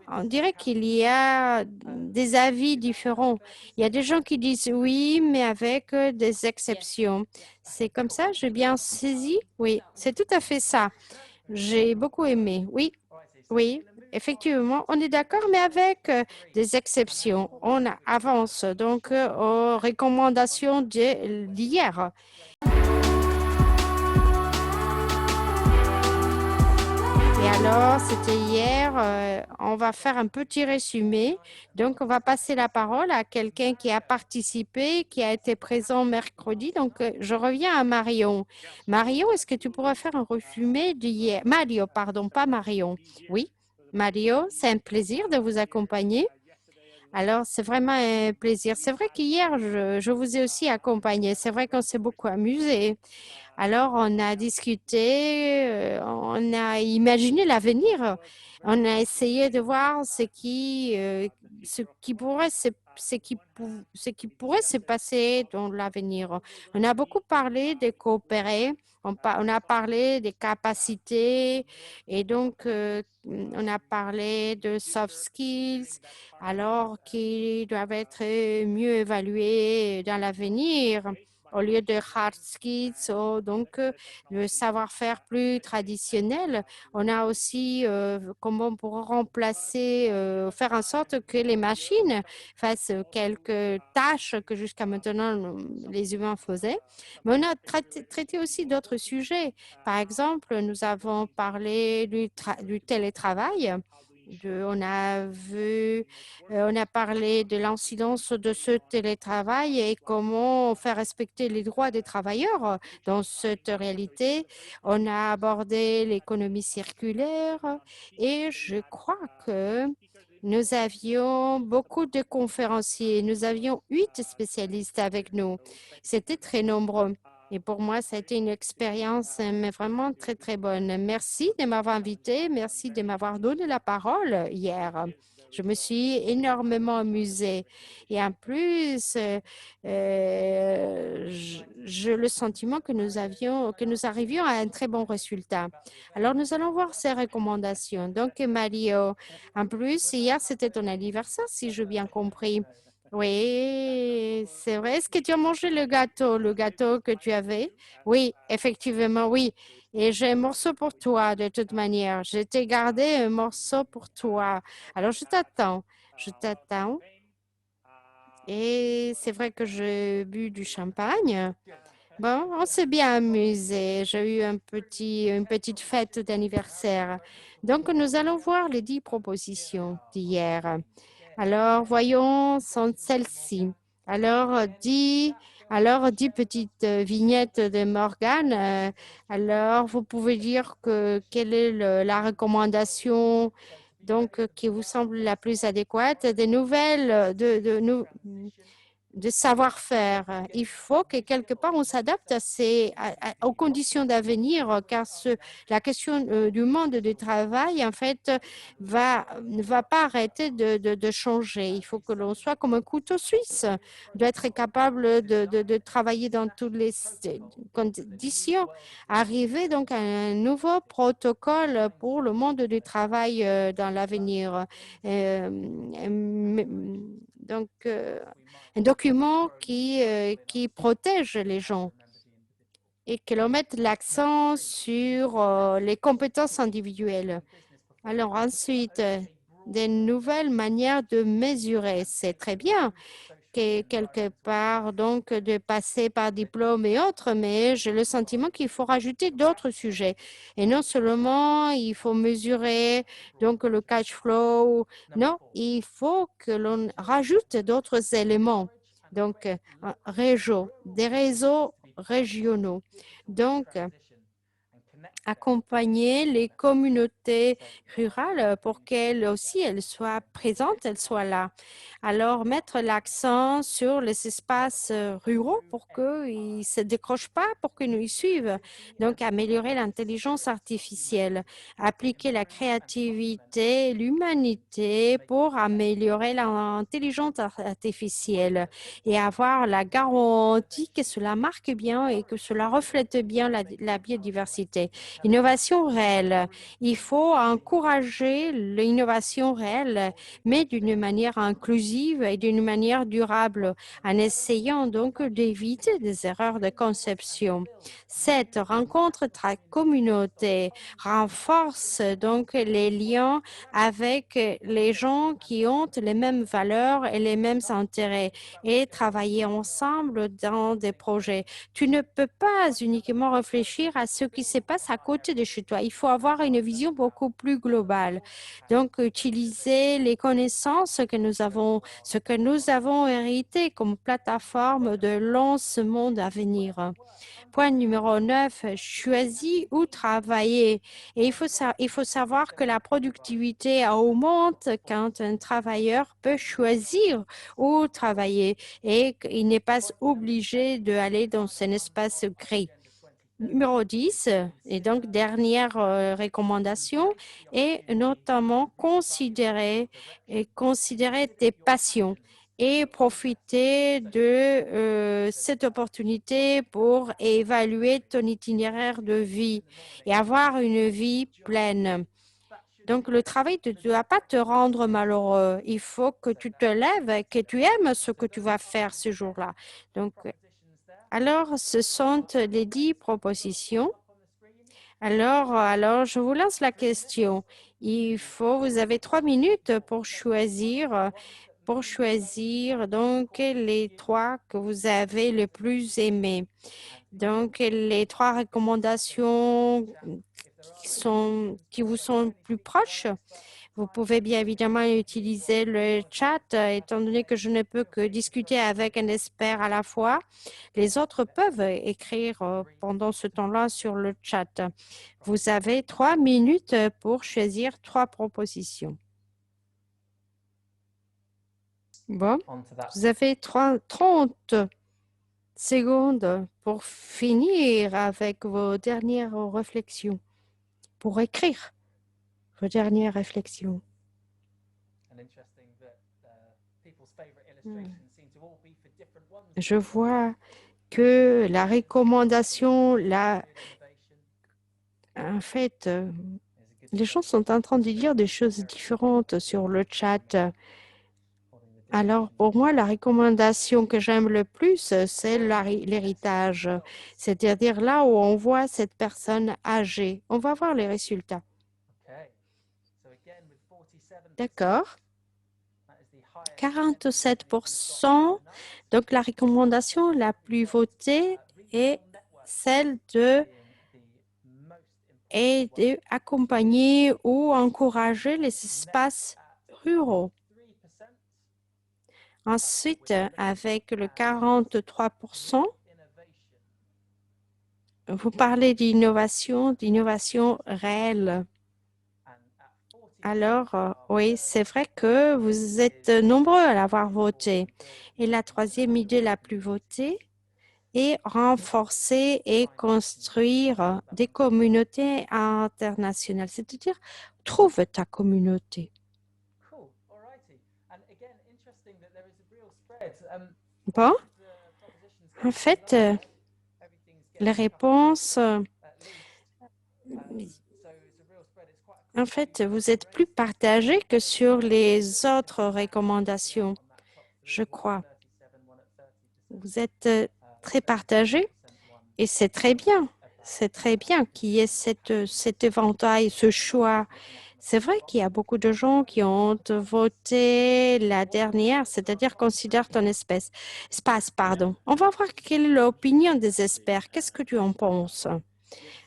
A: on dirait qu'il y a des avis différents. Il y a des gens qui disent oui, mais avec des exceptions. C'est comme ça, j'ai bien saisi? Oui, c'est tout à fait ça. J'ai beaucoup aimé. Oui, oui, effectivement, on est d'accord, mais avec des exceptions. On avance donc aux recommandations d'hier. Et alors, c'était hier. On va faire un petit résumé. Donc, on va passer la parole à quelqu'un qui a participé, qui a été présent mercredi. Donc, je reviens à Marion. Marion, est-ce que tu pourrais faire un résumé d'hier? Mario, pardon, pas Marion. Oui, Mario, c'est un plaisir de vous accompagner. Alors, c'est vraiment un plaisir. C'est vrai qu'hier, je vous ai aussi accompagné. C'est vrai qu'on s'est beaucoup amusé. Alors, on a discuté, on a imaginé l'avenir. On a essayé de voir ce qui pourrait ce qui pourrait se passer dans l'avenir. On a beaucoup parlé de coopérer. On a parlé des capacités et donc on a parlé de soft skills, alors qui doivent être mieux évalués dans l'avenir au lieu de hard skills, donc le savoir-faire plus traditionnel. On a aussi comment on pourrait remplacer, faire en sorte que les machines fassent quelques tâches que jusqu'à maintenant les humains faisaient. Mais on a traité aussi d'autres sujets. Par exemple, nous avons parlé du télétravail. On a parlé de l'incidence de ce télétravail et comment faire respecter les droits des travailleurs dans cette réalité. On a abordé l'économie circulaire et je crois que nous avions beaucoup de conférenciers. Nous avions 8 spécialistes avec nous. C'était très nombreux. Et pour moi, ça a été une expérience mais vraiment très, très bonne. Merci de m'avoir invité. Merci de m'avoir donné la parole hier. Je me suis énormément amusée. Et en plus, j'ai le sentiment que nous arrivions à un très bon résultat. Alors, nous allons voir ces recommandations. Donc, Mario, en plus, hier, c'était ton anniversaire, si j'ai bien compris. Oui, c'est vrai. Est-ce que tu as mangé le gâteau que tu avais? Oui, effectivement, oui. Et j'ai un morceau pour toi, de toute manière. Je t'ai gardé un morceau pour toi. Alors, je t'attends. Je t'attends. Et c'est vrai que j'ai bu du champagne. Bon, on s'est bien amusé. J'ai eu une petite fête d'anniversaire. Donc, nous allons voir les 10 propositions d'hier. Alors, voyons, sont celles-ci. Alors, 10 petites vignettes de Morgane. Alors, vous pouvez dire quelle est la recommandation donc, qui vous semble la plus adéquate. Des nouvelles de savoir-faire. Il faut que quelque part on s'adapte aux conditions d'avenir, car la question du monde du travail, en fait, ne va pas arrêter de changer. Il faut que l'on soit comme un couteau suisse, doit être capable de travailler dans toutes les conditions, arriver donc à un nouveau protocole pour le monde du travail dans l'avenir. Donc, un document qui protège les gens et que l'on mette l'accent sur les compétences individuelles. Alors ensuite, des nouvelles manières de mesurer, c'est très bien. quelque part, donc de passer par diplôme et autres, mais j'ai le sentiment qu'il faut rajouter d'autres sujets. Et non seulement il faut mesurer donc le cash flow, non, il faut que l'on rajoute d'autres éléments. Donc, des réseaux régionaux. Donc, accompagner les communautés rurales pour qu'elles aussi elles soient présentes, elles soient là. Alors, mettre l'accent sur les espaces ruraux pour qu'ils ne se décrochent pas, pour qu'ils nous suivent. Donc, améliorer l'intelligence artificielle, appliquer la créativité, l'humanité pour améliorer l'intelligence artificielle et avoir la garantie que cela marque bien et que cela reflète bien la biodiversité. Innovation réelle. Il faut encourager l'innovation réelle, mais d'une manière inclusive et d'une manière durable, en essayant donc d'éviter des erreurs de conception. Cette rencontre tra communauté renforce donc les liens avec les gens qui ont les mêmes valeurs et les mêmes intérêts et travailler ensemble dans des projets. Tu ne peux pas uniquement réfléchir à ce qui se passe à côté de chez toi. Il faut avoir une vision beaucoup plus globale. Donc, utiliser les connaissances que nous avons, ce que nous avons hérité comme plateforme de lancement d'avenir. Point numéro 9, choisis où travailler. Et il faut savoir que la productivité augmente quand un travailleur peut choisir où travailler et qu'il n'est pas obligé d'aller dans un espace gris. Numéro 10, et donc dernière recommandation, est notamment considérer tes passions et profiter de cette opportunité pour évaluer ton itinéraire de vie et avoir une vie pleine. Donc, le travail ne doit pas te rendre malheureux. Il faut que tu te lèves et que tu aimes ce que tu vas faire ce jour-là. Donc, alors, ce sont les 10 propositions. Alors, je vous lance la question. Vous avez 3 minutes pour choisir donc les 3 que vous avez le plus aimés. Donc, les 3 recommandations qui vous sont plus proches. Vous pouvez bien évidemment utiliser le chat, étant donné que je ne peux que discuter avec un expert à la fois. Les autres peuvent écrire pendant ce temps-là sur le chat. Vous avez 3 minutes pour choisir 3 propositions. Bon, vous avez 30 secondes pour finir avec vos dernières réflexions, pour écrire vos dernières réflexions. Je vois que la recommandation, en fait, les gens sont en train de dire des choses différentes sur le chat. Alors, pour moi, la recommandation que j'aime le plus, c'est l'héritage. C'est-à-dire là où on voit cette personne âgée. On va voir les résultats. D'accord. 47%. Donc, la recommandation la plus votée est celle d'accompagner ou encourager les espaces ruraux. Ensuite, avec le 43%, vous parlez d'innovation réelle. Alors, oui, c'est vrai que vous êtes nombreux à l'avoir voté. Et la troisième idée la plus votée est renforcer et construire des communautés internationales. C'est-à-dire, trouve ta communauté. Bon, en fait, les réponses, en fait, vous êtes plus partagé que sur les autres recommandations, je crois. Vous êtes très partagé et c'est très bien. C'est très bien qu'il y ait cet éventail, ce choix. C'est vrai qu'il y a beaucoup de gens qui ont voté la dernière, c'est-à-dire considère ton espace, pardon. On va voir quelle est l'opinion des experts. Qu'est-ce que tu en penses?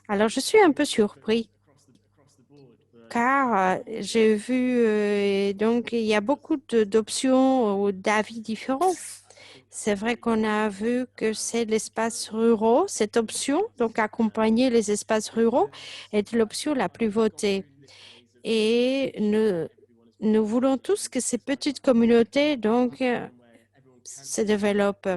A: Alors, je suis un peu surpris car j'ai vu, donc, il y a beaucoup d'options ou d'avis différents. C'est vrai qu'on a vu que c'est l'espace ruraux, cette option, donc accompagner les espaces ruraux, est l'option la plus votée. Et nous voulons tous que ces petites communautés donc se développent.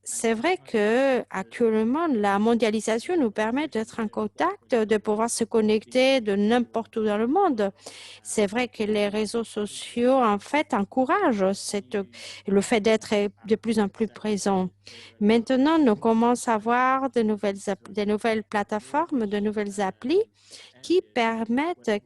A: C'est vrai que actuellement la mondialisation nous permet d'être en contact, de pouvoir se connecter de n'importe où dans le monde. C'est vrai que les réseaux sociaux en fait encouragent le fait d'être de plus en plus présent. Maintenant, nous commençons à voir de nouvelles plateformes, de nouvelles applis qui permettent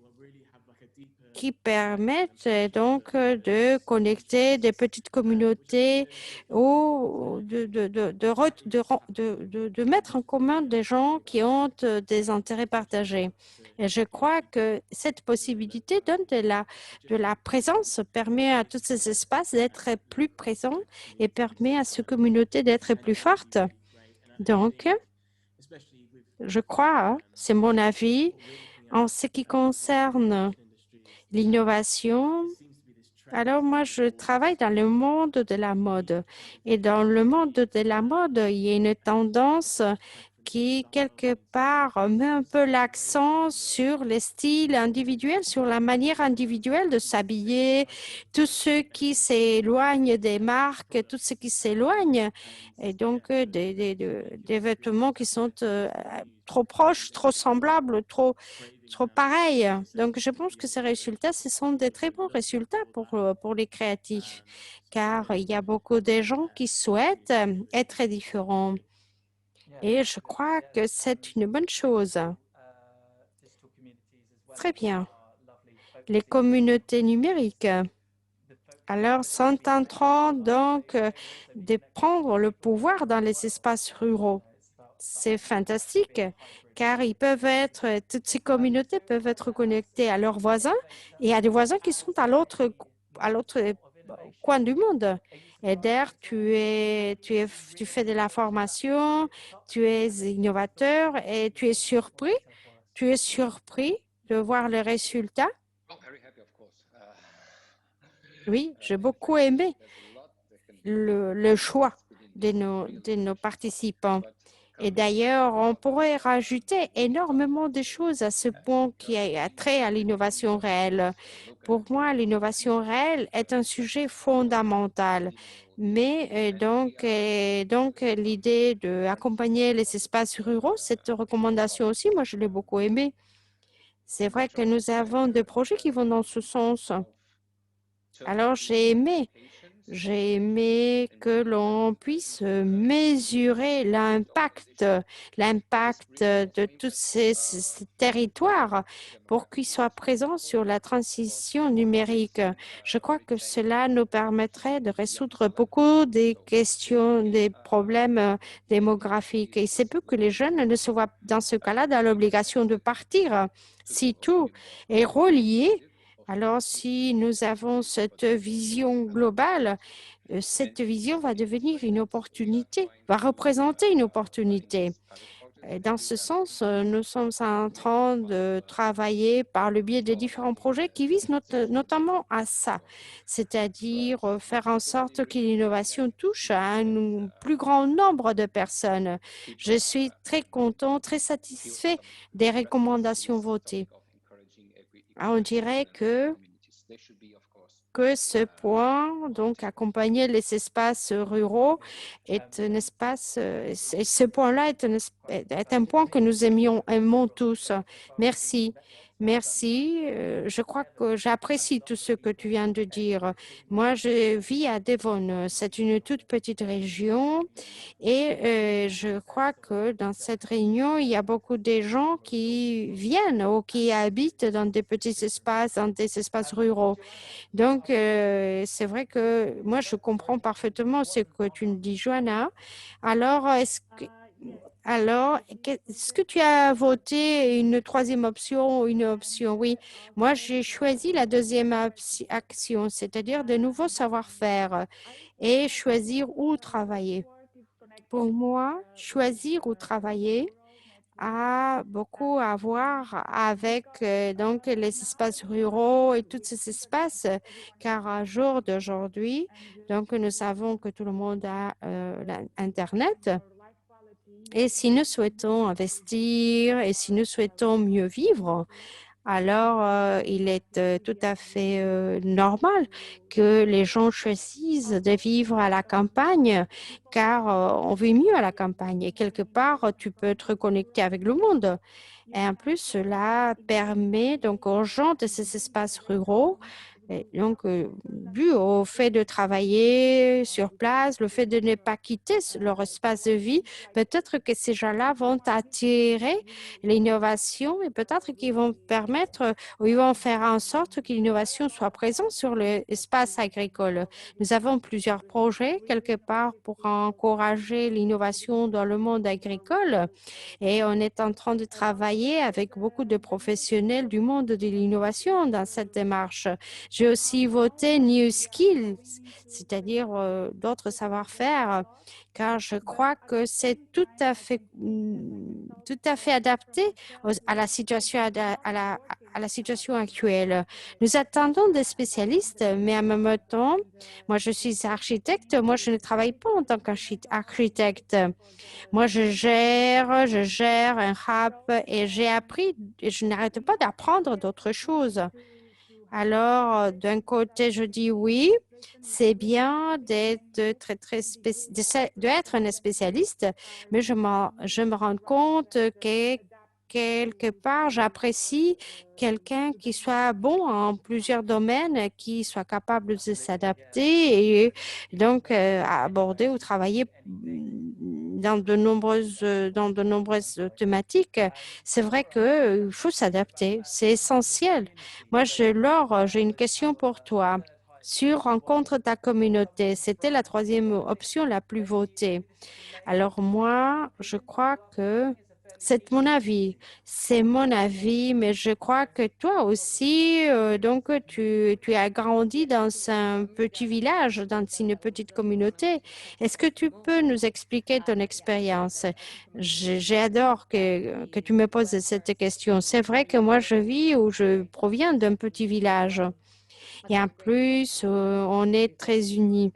A: donc de connecter des petites communautés ou de mettre en commun des gens qui ont des intérêts partagés. Et je crois que cette possibilité donne de la présence, permet à tous ces espaces d'être plus présents et permet à ces communautés d'être plus fortes. Donc, je crois, hein, c'est mon avis, en ce qui concerne l'innovation. Alors moi, je travaille dans le monde de la mode. Et dans le monde de la mode, il y a une tendance qui, quelque part, met un peu l'accent sur les styles individuels, sur la manière individuelle de s'habiller, tout ce qui s'éloigne des marques, tout ce qui s'éloigne, et donc des vêtements qui sont trop proches, trop semblables, trop pareil. Donc, je pense que ces résultats, ce sont des très bons résultats pour les créatifs, car il y a beaucoup de gens qui souhaitent être différents. Et je crois que c'est une bonne chose. Très bien. Les communautés numériques, alors, sont en train donc de prendre le pouvoir dans les espaces ruraux. C'est fantastique, car toutes ces communautés peuvent être connectées à leurs voisins et à des voisins qui sont à l'autre coin du monde. Eder, tu fais de la formation, tu es innovateur et tu es surpris de voir les résultats. Oui, j'ai beaucoup aimé le choix de nos participants. Et d'ailleurs, on pourrait rajouter énormément de choses à ce point qui a trait à l'innovation réelle. Pour moi, l'innovation réelle est un sujet fondamental. Mais donc l'idée d'accompagner les espaces ruraux, cette recommandation aussi, moi, je l'ai beaucoup aimée. C'est vrai que nous avons des projets qui vont dans ce sens. Alors, j'ai aimé que l'on puisse mesurer l'impact de tous ces territoires pour qu'ils soient présents sur la transition numérique. Je crois que cela nous permettrait de résoudre beaucoup des questions, des problèmes démographiques. Il se peut que les jeunes ne se voient dans ce cas-là dans l'obligation de partir. Si tout est relié, alors, si nous avons cette vision globale, cette vision va devenir une opportunité, va représenter une opportunité. Et dans ce sens, nous sommes en train de travailler par le biais de différents projets qui visent notamment à ça, c'est-à-dire faire en sorte que l'innovation touche à un plus grand nombre de personnes. Je suis très content, très satisfait des recommandations votées. On dirait que ce point, donc accompagner les espaces ruraux, est un espace, ce point-là est un point que nous aimons tous. Merci. Merci. Je crois que j'apprécie tout ce que tu viens de dire. Moi, je vis à Devon. C'est une toute petite région et je crois que dans cette réunion, il y a beaucoup de gens qui viennent ou qui habitent dans des petits espaces, dans des espaces ruraux. Donc, c'est vrai que moi, je comprends parfaitement ce que tu me dis, Joanna. Alors, Alors, est-ce que tu as voté une troisième option ou une option? Oui, moi j'ai choisi la deuxième action, c'est-à-dire de nouveaux savoir-faire et choisir où travailler. Pour moi, choisir où travailler a beaucoup à voir avec donc les espaces ruraux et tous ces espaces, car à jour d'aujourd'hui, donc nous savons que tout le monde a Internet. Et si nous souhaitons investir et si nous souhaitons mieux vivre, alors il est tout à fait normal que les gens choisissent de vivre à la campagne, car on vit mieux à la campagne. Et quelque part, tu peux te reconnecter avec le monde. Et en plus, cela permet donc aux gens de ces espaces ruraux, et donc dû au fait de travailler sur place, le fait de ne pas quitter leur espace de vie, peut-être que ces gens-là vont attirer l'innovation et peut-être qu'ils vont permettre ou ils vont faire en sorte que l'innovation soit présente sur l'espace agricole. Nous avons plusieurs projets quelque part pour encourager l'innovation dans le monde agricole. Et on est en train de travailler avec beaucoup de professionnels du monde de l'innovation dans cette démarche. J'ai aussi voté New Skills, c'est-à-dire d'autres savoir-faire, car je crois que c'est tout à fait adapté à la situation, à la situation actuelle. Nous attendons des spécialistes, mais en même temps, moi je suis architecte, moi je ne travaille pas en tant qu'architecte. Moi, je gère un rap et j'ai appris, et je n'arrête pas d'apprendre d'autres choses. Alors, d'un côté, je dis oui, c'est bien d'être d'être un spécialiste, mais je me rends compte que quelque part, j'apprécie quelqu'un qui soit bon en plusieurs domaines, qui soit capable de s'adapter et donc à aborder ou travailler dans de nombreuses thématiques. C'est vrai qu'il faut s'adapter, c'est essentiel. Moi, Laure, j'ai une question pour toi. Sur Rencontre ta communauté, c'était la troisième option la plus votée. Alors moi, je crois que c'est mon avis. C'est mon avis, mais je crois que toi aussi, donc tu as grandi dans un petit village, dans une petite communauté. Est-ce que tu peux nous expliquer ton expérience? J'adore que tu me poses cette question. C'est vrai que moi, je vis ou je proviens d'un petit village. Et en plus, on est très unis.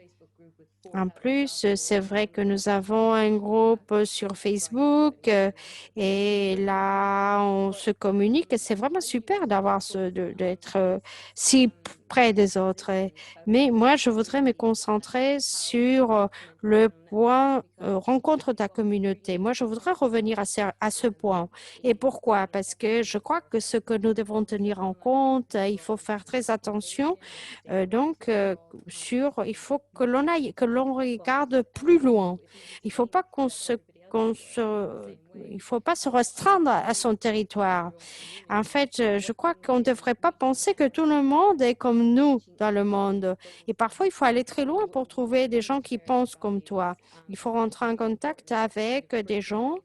A: En plus, c'est vrai que nous avons un groupe sur Facebook et là, on se communique. C'est vraiment super d'avoir d'être si près des autres. Mais moi, je voudrais me concentrer sur le point rencontre ta communauté. Moi, je voudrais revenir à ce point. Et pourquoi? Parce que je crois que ce que nous devons tenir en compte, il faut faire très attention. Il faut que que l'on regarde plus loin. Il faut pas il faut pas se restreindre à son territoire. En fait, je crois qu'on ne devrait pas penser que tout le monde est comme nous dans le monde. Et parfois, il faut aller très loin pour trouver des gens qui pensent comme toi. Il faut rentrer en contact avec des gens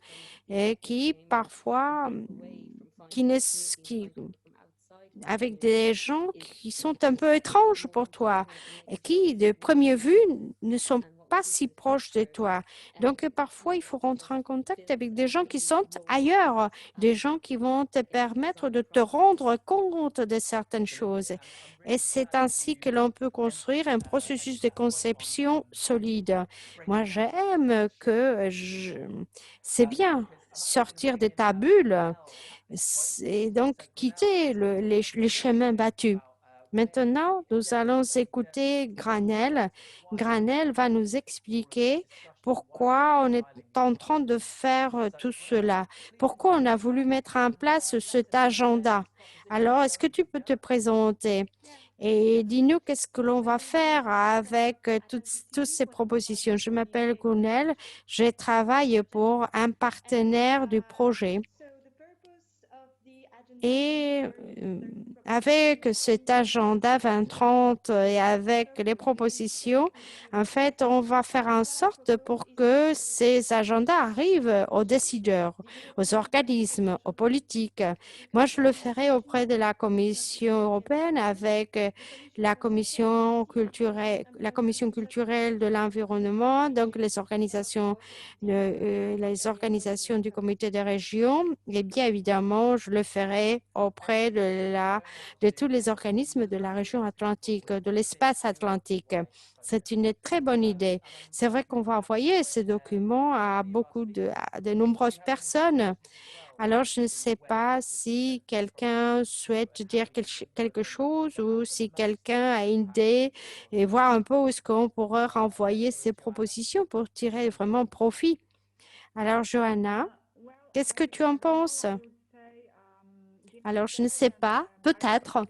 A: qui parfois qui ne, qui, avec des gens qui sont un peu étranges pour toi et qui, de première vue, ne sont pas si proches de toi. Donc, parfois, il faut rentrer en contact avec des gens qui sont ailleurs, des gens qui vont te permettre de te rendre compte de certaines choses. Et c'est ainsi que l'on peut construire un processus de conception solide. Moi, j'aime c'est bien sortir de ta bulle et donc quitter les chemins battus. Maintenant, nous allons écouter Granel. Granel va nous expliquer pourquoi on est en train de faire tout cela, pourquoi on a voulu mettre en place cet agenda. Alors, est-ce que tu peux te présenter et dis-nous qu'est-ce que l'on va faire avec toutes ces propositions? Je m'appelle Granel, je travaille pour un partenaire du projet. Et avec cet agenda 2030 et avec les propositions, en fait, on va faire en sorte pour que ces agendas arrivent aux décideurs, aux organismes, aux politiques. Moi, je le ferai auprès de la Commission européenne avec la Commission culturelle de l'environnement, donc les organisations du comité des régions. Et bien évidemment, je le ferai auprès de tous les organismes de la région atlantique, de l'espace atlantique. C'est une très bonne idée. C'est vrai qu'on va envoyer ces documents à à de nombreuses personnes. Alors, je ne sais pas si quelqu'un souhaite dire quelque chose ou si quelqu'un a une idée et voir un peu où est-ce qu'on pourrait renvoyer ces propositions pour tirer vraiment profit. Alors, Johanna, qu'est-ce que tu en penses? Alors, je ne sais pas, peut-être.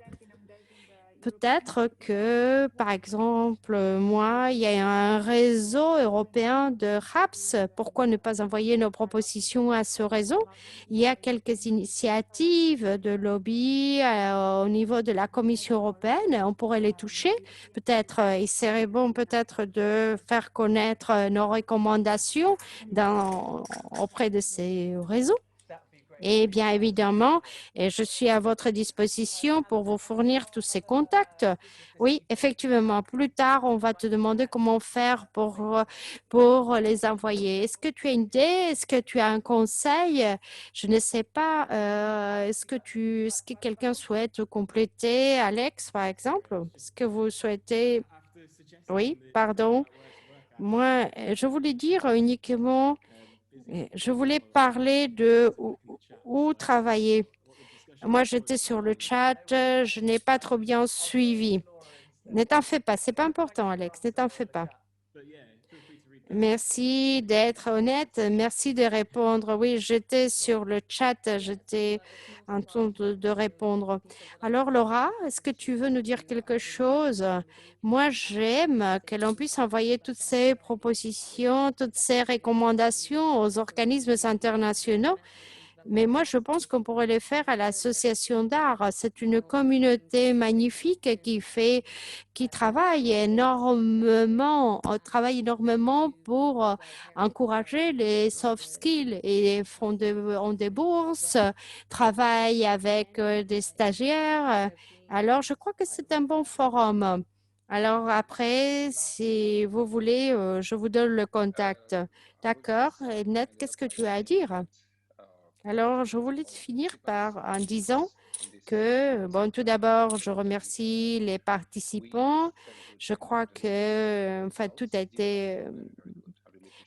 A: Peut-être que, par exemple, moi, il y a un réseau européen de RAPS. Pourquoi ne pas envoyer nos propositions à ce réseau? Il y a quelques initiatives de lobby au niveau de la Commission européenne. On pourrait les toucher. Peut-être, il serait bon peut-être de faire connaître nos recommandations auprès de ces réseaux. Et bien évidemment, et je suis à votre disposition pour vous fournir tous ces contacts. Oui, effectivement, plus tard, on va te demander comment faire pour les envoyer. Est-ce que tu as une idée? Est-ce que tu as un conseil? Je ne sais pas. Est-ce que quelqu'un souhaite compléter? Alex, par exemple? Est-ce que vous souhaitez? Oui, pardon. Moi, je voulais dire uniquement je voulais parler de où travailler. Moi, j'étais sur le chat, je n'ai pas trop bien suivi. Ne t'en fais pas, c'est pas important, Alex, ne t'en fais pas. Merci d'être honnête, merci de répondre. Oui, j'étais sur le chat, j'étais en train de répondre. Alors, Laura, est-ce que tu veux nous dire quelque chose? Moi, j'aime que l'on puisse envoyer toutes ces propositions, toutes ces recommandations aux organismes internationaux. Mais moi, je pense qu'on pourrait les faire à l'association d'art. C'est une communauté magnifique qui travaille énormément pour encourager les soft skills et ont des bourses, travaillent avec des stagiaires. Alors, je crois que c'est un bon forum. Alors après, si vous voulez, je vous donne le contact. D'accord. Et Ned, qu'est-ce que tu as à dire? Alors, je voulais finir en disant que, bon, tout d'abord, je remercie les participants. Je crois que, enfin,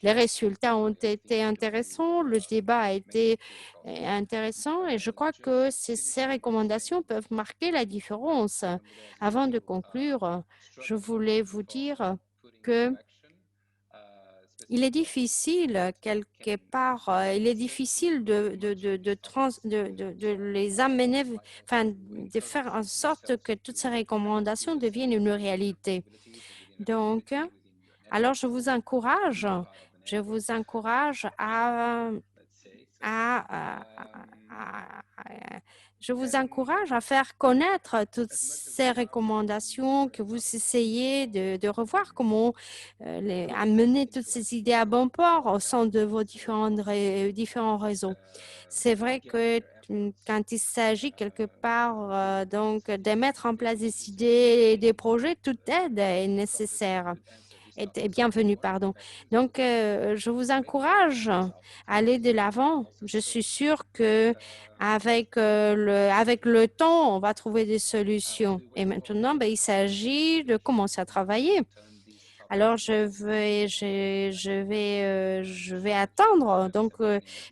A: les résultats ont été intéressants, le débat a été intéressant et je crois que ces recommandations peuvent marquer la différence. Avant de conclure, je voulais vous dire que il est difficile, quelque part, il est difficile de les amener, enfin, de faire en sorte que toutes ces recommandations deviennent une réalité. Donc, alors je vous encourage à- à- à- je vous encourage à faire connaître toutes ces recommandations, que vous essayez de revoir comment amener toutes ces idées à bon port au sein de vos différents réseaux. C'est vrai que quand il s'agit quelque part donc de mettre en place des idées et des projets, toute aide est nécessaire est bienvenue, pardon. Donc, je vous encourage à aller de l'avant. Je suis sûre que avec le temps, on va trouver des solutions. Et maintenant, ben, il s'agit de commencer à travailler. Alors, je vais attendre. Donc,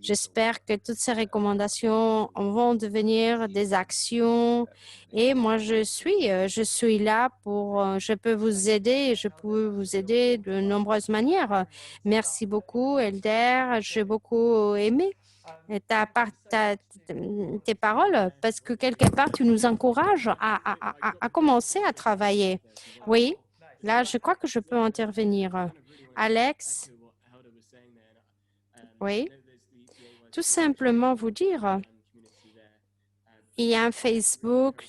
A: j'espère que toutes ces recommandations vont devenir des actions. Et moi, je suis là je peux vous aider, je peux vous aider de nombreuses manières. Merci beaucoup, Elder. J'ai beaucoup aimé tes paroles parce que quelque part, tu nous encourages à commencer à travailler. Oui. Là, je crois que je peux intervenir. Alex, oui, tout simplement vous dire il y a un Facebook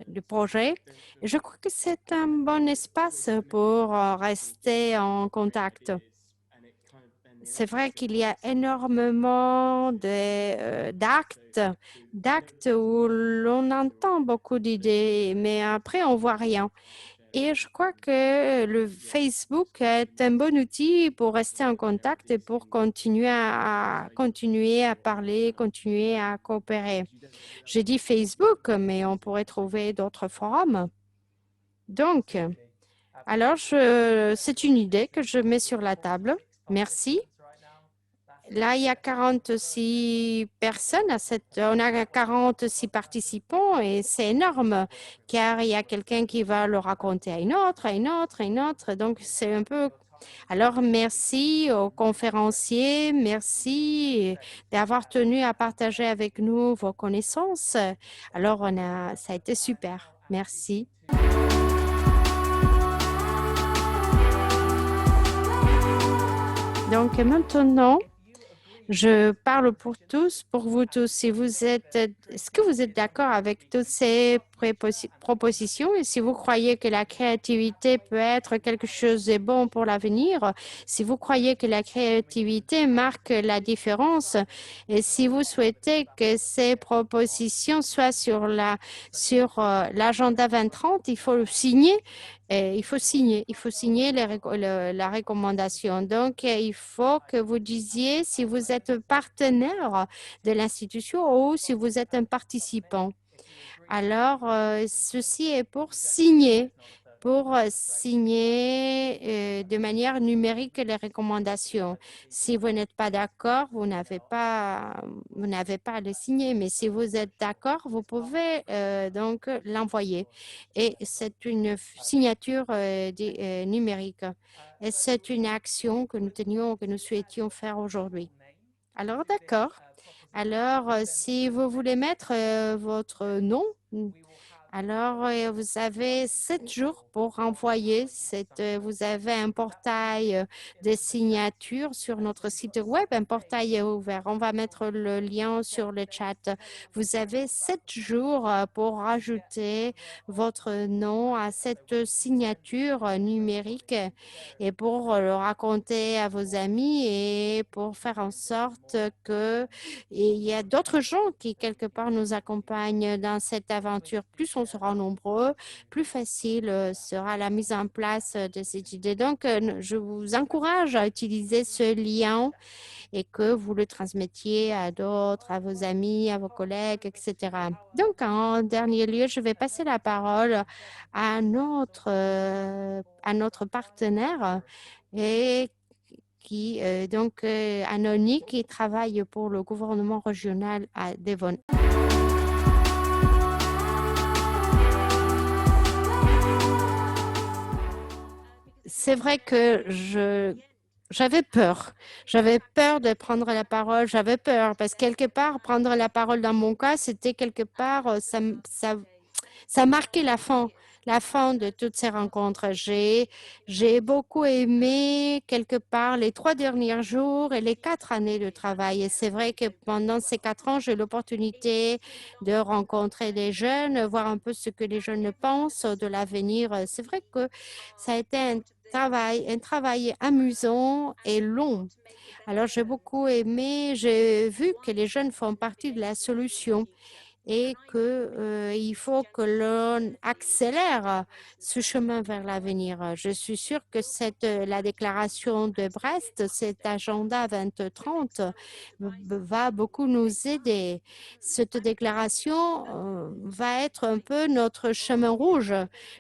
A: du projet. Je crois que c'est un bon espace pour rester en contact. C'est vrai qu'il y a énormément d'actes où l'on entend beaucoup d'idées, mais après, on voit rien. Et je crois que le Facebook est un bon outil pour rester en contact et pour continuer à parler, continuer à coopérer. Je dis Facebook, mais on pourrait trouver d'autres forums. Donc, alors, c'est une idée que je mets sur la table. Merci. Là, il y a 46 personnes on a 46 participants et c'est énorme car il y a quelqu'un qui va le raconter à une autre, à une autre, à une autre. Donc, c'est un peu. Alors, merci aux conférenciers, merci d'avoir tenu à partager avec nous vos connaissances. Alors, ça a été super. Merci. Donc, maintenant, je parle pour tous, pour vous tous. Est-ce que vous êtes d'accord avec toutes ces propositions? Et si vous croyez que la créativité peut être quelque chose de bon pour l'avenir, si vous croyez que la créativité marque la différence, et si vous souhaitez que ces propositions soient sur l'agenda 2030, il faut signer. Il faut signer la recommandation. Donc, il faut que vous disiez si vous êtes partenaire de l'institution ou si vous êtes un participant. Alors, ceci est pour signer de manière numérique les recommandations. Si vous n'êtes pas d'accord, vous n'avez pas à le signer, mais si vous êtes d'accord, vous pouvez donc l'envoyer. Et c'est une signature numérique. Et c'est une action que nous souhaitions faire aujourd'hui. Alors, d'accord. Alors, si vous voulez mettre votre nom, alors vous avez 7 jours pour envoyer. Vous avez un portail de signature sur notre site web. Un portail est ouvert. On va mettre le lien sur le chat. Vous avez 7 jours pour rajouter votre nom à cette signature numérique et pour le raconter à vos amis et pour faire en sorte que il y a d'autres gens qui, quelque part, nous accompagnent dans cette aventure. Plus on sera nombreux, plus facile sera la mise en place de cette idée. Donc, je vous encourage à utiliser ce lien et que vous le transmettiez à d'autres, à vos amis, à vos collègues, etc. Donc, en dernier lieu, je vais passer la parole à notre partenaire et Anony, qui travaille pour le gouvernement régional à Devon. C'est vrai que j'avais peur. J'avais peur de prendre la parole. J'avais peur parce que quelque part, prendre la parole dans mon cas, c'était quelque part, ça marquait la fin de toutes ces rencontres. J'ai beaucoup aimé quelque part les 3 derniers jours et les 4 années de travail. Et c'est vrai que pendant ces 4 ans, j'ai eu l'opportunité de rencontrer des jeunes, voir un peu ce que les jeunes pensent de l'avenir. C'est vrai que ça a été un travail amusant et long. Alors, j'ai beaucoup aimé, j'ai vu que les jeunes font partie de la solution et qu'il faut que l'on accélère ce chemin vers l'avenir. Je suis sûre que la déclaration de Brest, cet agenda 2030, va beaucoup nous aider. Cette déclaration va être un peu notre chemin rouge.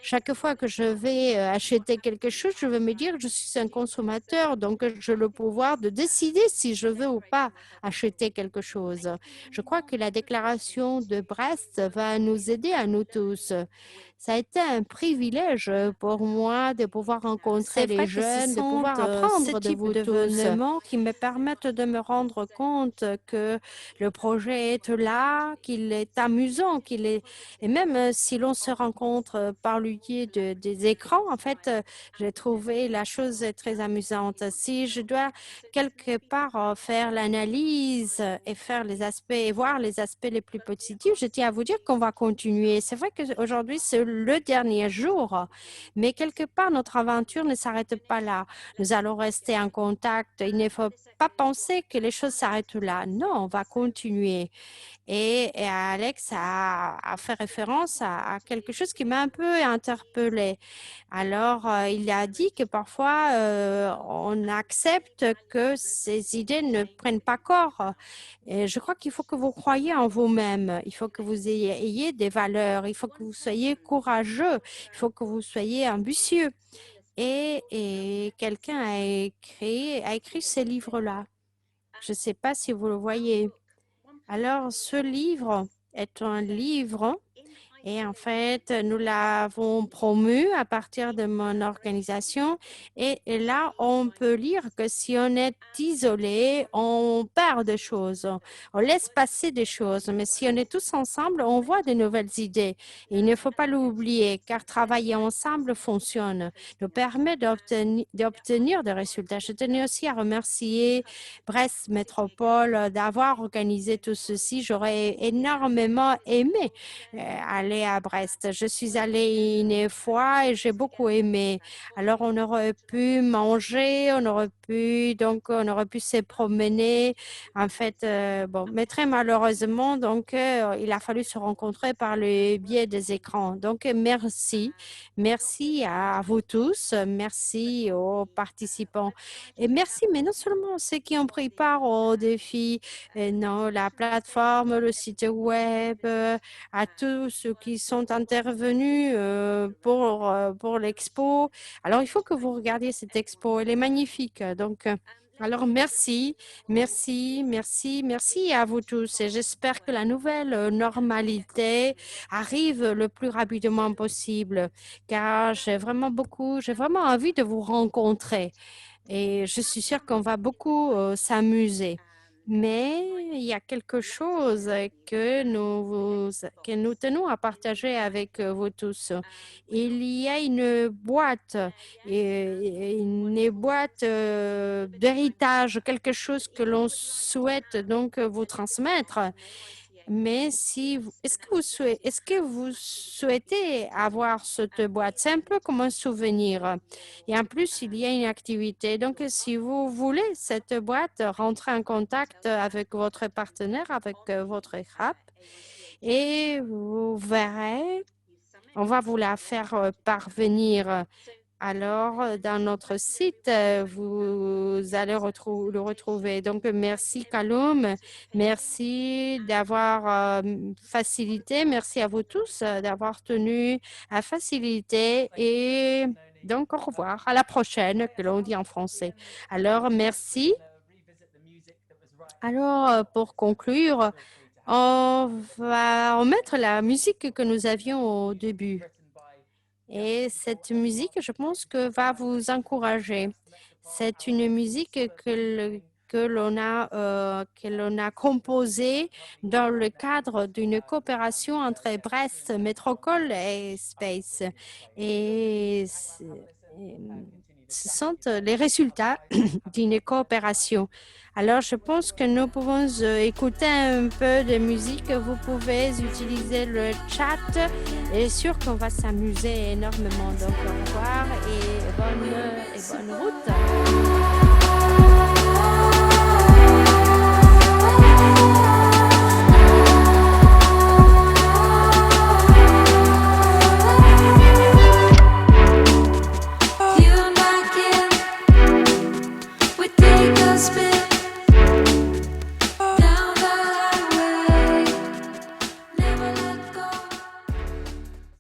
A: Chaque fois que je vais acheter quelque chose, je vais me dire que je suis un consommateur, donc j'ai le pouvoir de décider si je veux ou pas acheter quelque chose. Je crois que la déclaration de Brest va nous aider à nous tous. Ça a été un privilège pour moi de pouvoir rencontrer
B: C'est
A: les
B: vrai que ce
A: jeunes, de
B: sont
A: pouvoir
B: ce
A: apprendre de
B: type
A: vous tous,
B: d'événements
A: qui me permettent de me rendre compte que le projet est là, qu'il est amusant, qu'il est... Et même si l'on se rencontre par le biais des écrans, en fait, j'ai trouvé la chose très amusante. Si je dois quelque part faire l'analyse et faire les aspects et voir les aspects les plus positifs, je tiens à vous dire qu'on va continuer. C'est vrai qu'aujourd'hui, c'est le dernier jour, mais quelque part, notre aventure ne s'arrête pas là. Nous allons rester en contact. Il ne faut pas penser que les choses s'arrêtent là. Non, on va continuer. Et Alex a fait référence à quelque chose qui m'a un peu interpellée. Alors, il a dit que parfois, on accepte que ces idées ne prennent pas corps. Et je crois qu'il faut que vous croyiez en vous-même. Il faut que vous ayez des valeurs. Il faut que vous soyez courageux. Il faut que vous soyez ambitieux. Et quelqu'un a écrit ces livres-là. Je ne sais pas si vous le voyez. Alors, ce livre est un livre et en fait, nous l'avons promu à partir de mon organisation. Et là, on peut lire que si on est isolé, on perd des choses. On laisse passer des choses. Mais si on est tous ensemble, on voit de nouvelles idées. Et il ne faut pas l'oublier, car travailler ensemble fonctionne, nous permet d'obtenir des résultats. Je tenais aussi à remercier Brest Métropole d'avoir organisé tout ceci. J'aurais énormément aimé aller à Brest. Je suis allée une fois et j'ai beaucoup aimé. Alors, on aurait pu manger, on aurait pu se promener. En fait, bon, mais très malheureusement, donc, il a fallu se rencontrer par le biais des écrans. Donc, merci. Merci à vous tous. Merci aux participants. Et merci, mais non seulement ceux qui ont pris part au défi, non, la plateforme, le site web, à tous ceux qui sont intervenus pour l'expo. Alors, il faut que vous regardiez cette expo. Elle est magnifique. Donc, alors, merci, merci, merci, merci à vous tous. Et j'espère que la nouvelle normalité arrive le plus rapidement possible, car j'ai vraiment envie de vous rencontrer. Et je suis sûre qu'on va beaucoup s'amuser. Mais il y a quelque chose que nous tenons à partager avec vous tous. Il y a une boîte d'héritage, quelque chose que l'on souhaite donc vous transmettre. Mais est-ce que vous souhaitez avoir cette boîte? C'est un peu comme un souvenir. Et en plus, il y a une activité. Donc, si vous voulez cette boîte, rentrez en contact avec votre partenaire, avec votre app, et vous verrez, on va vous la faire parvenir. Alors, dans notre site, vous allez le retrouver. Donc, merci Kaloum, merci d'avoir facilité, merci à vous tous d'avoir tenu à faciliter et donc au revoir, à la prochaine, que l'on dit en français. Alors, merci. Alors, pour conclure, on va remettre la musique que nous avions au début. Et cette musique, je pense que va vous encourager. C'est une musique que l'on a composée dans le cadre d'une coopération entre Brest Métropole et Space. Et ce sont les résultats d'une coopération. Alors, je pense que nous pouvons écouter un peu de musique. Vous pouvez utiliser le chat et sûr qu'on va s'amuser énormément. Donc, au revoir et bonne route.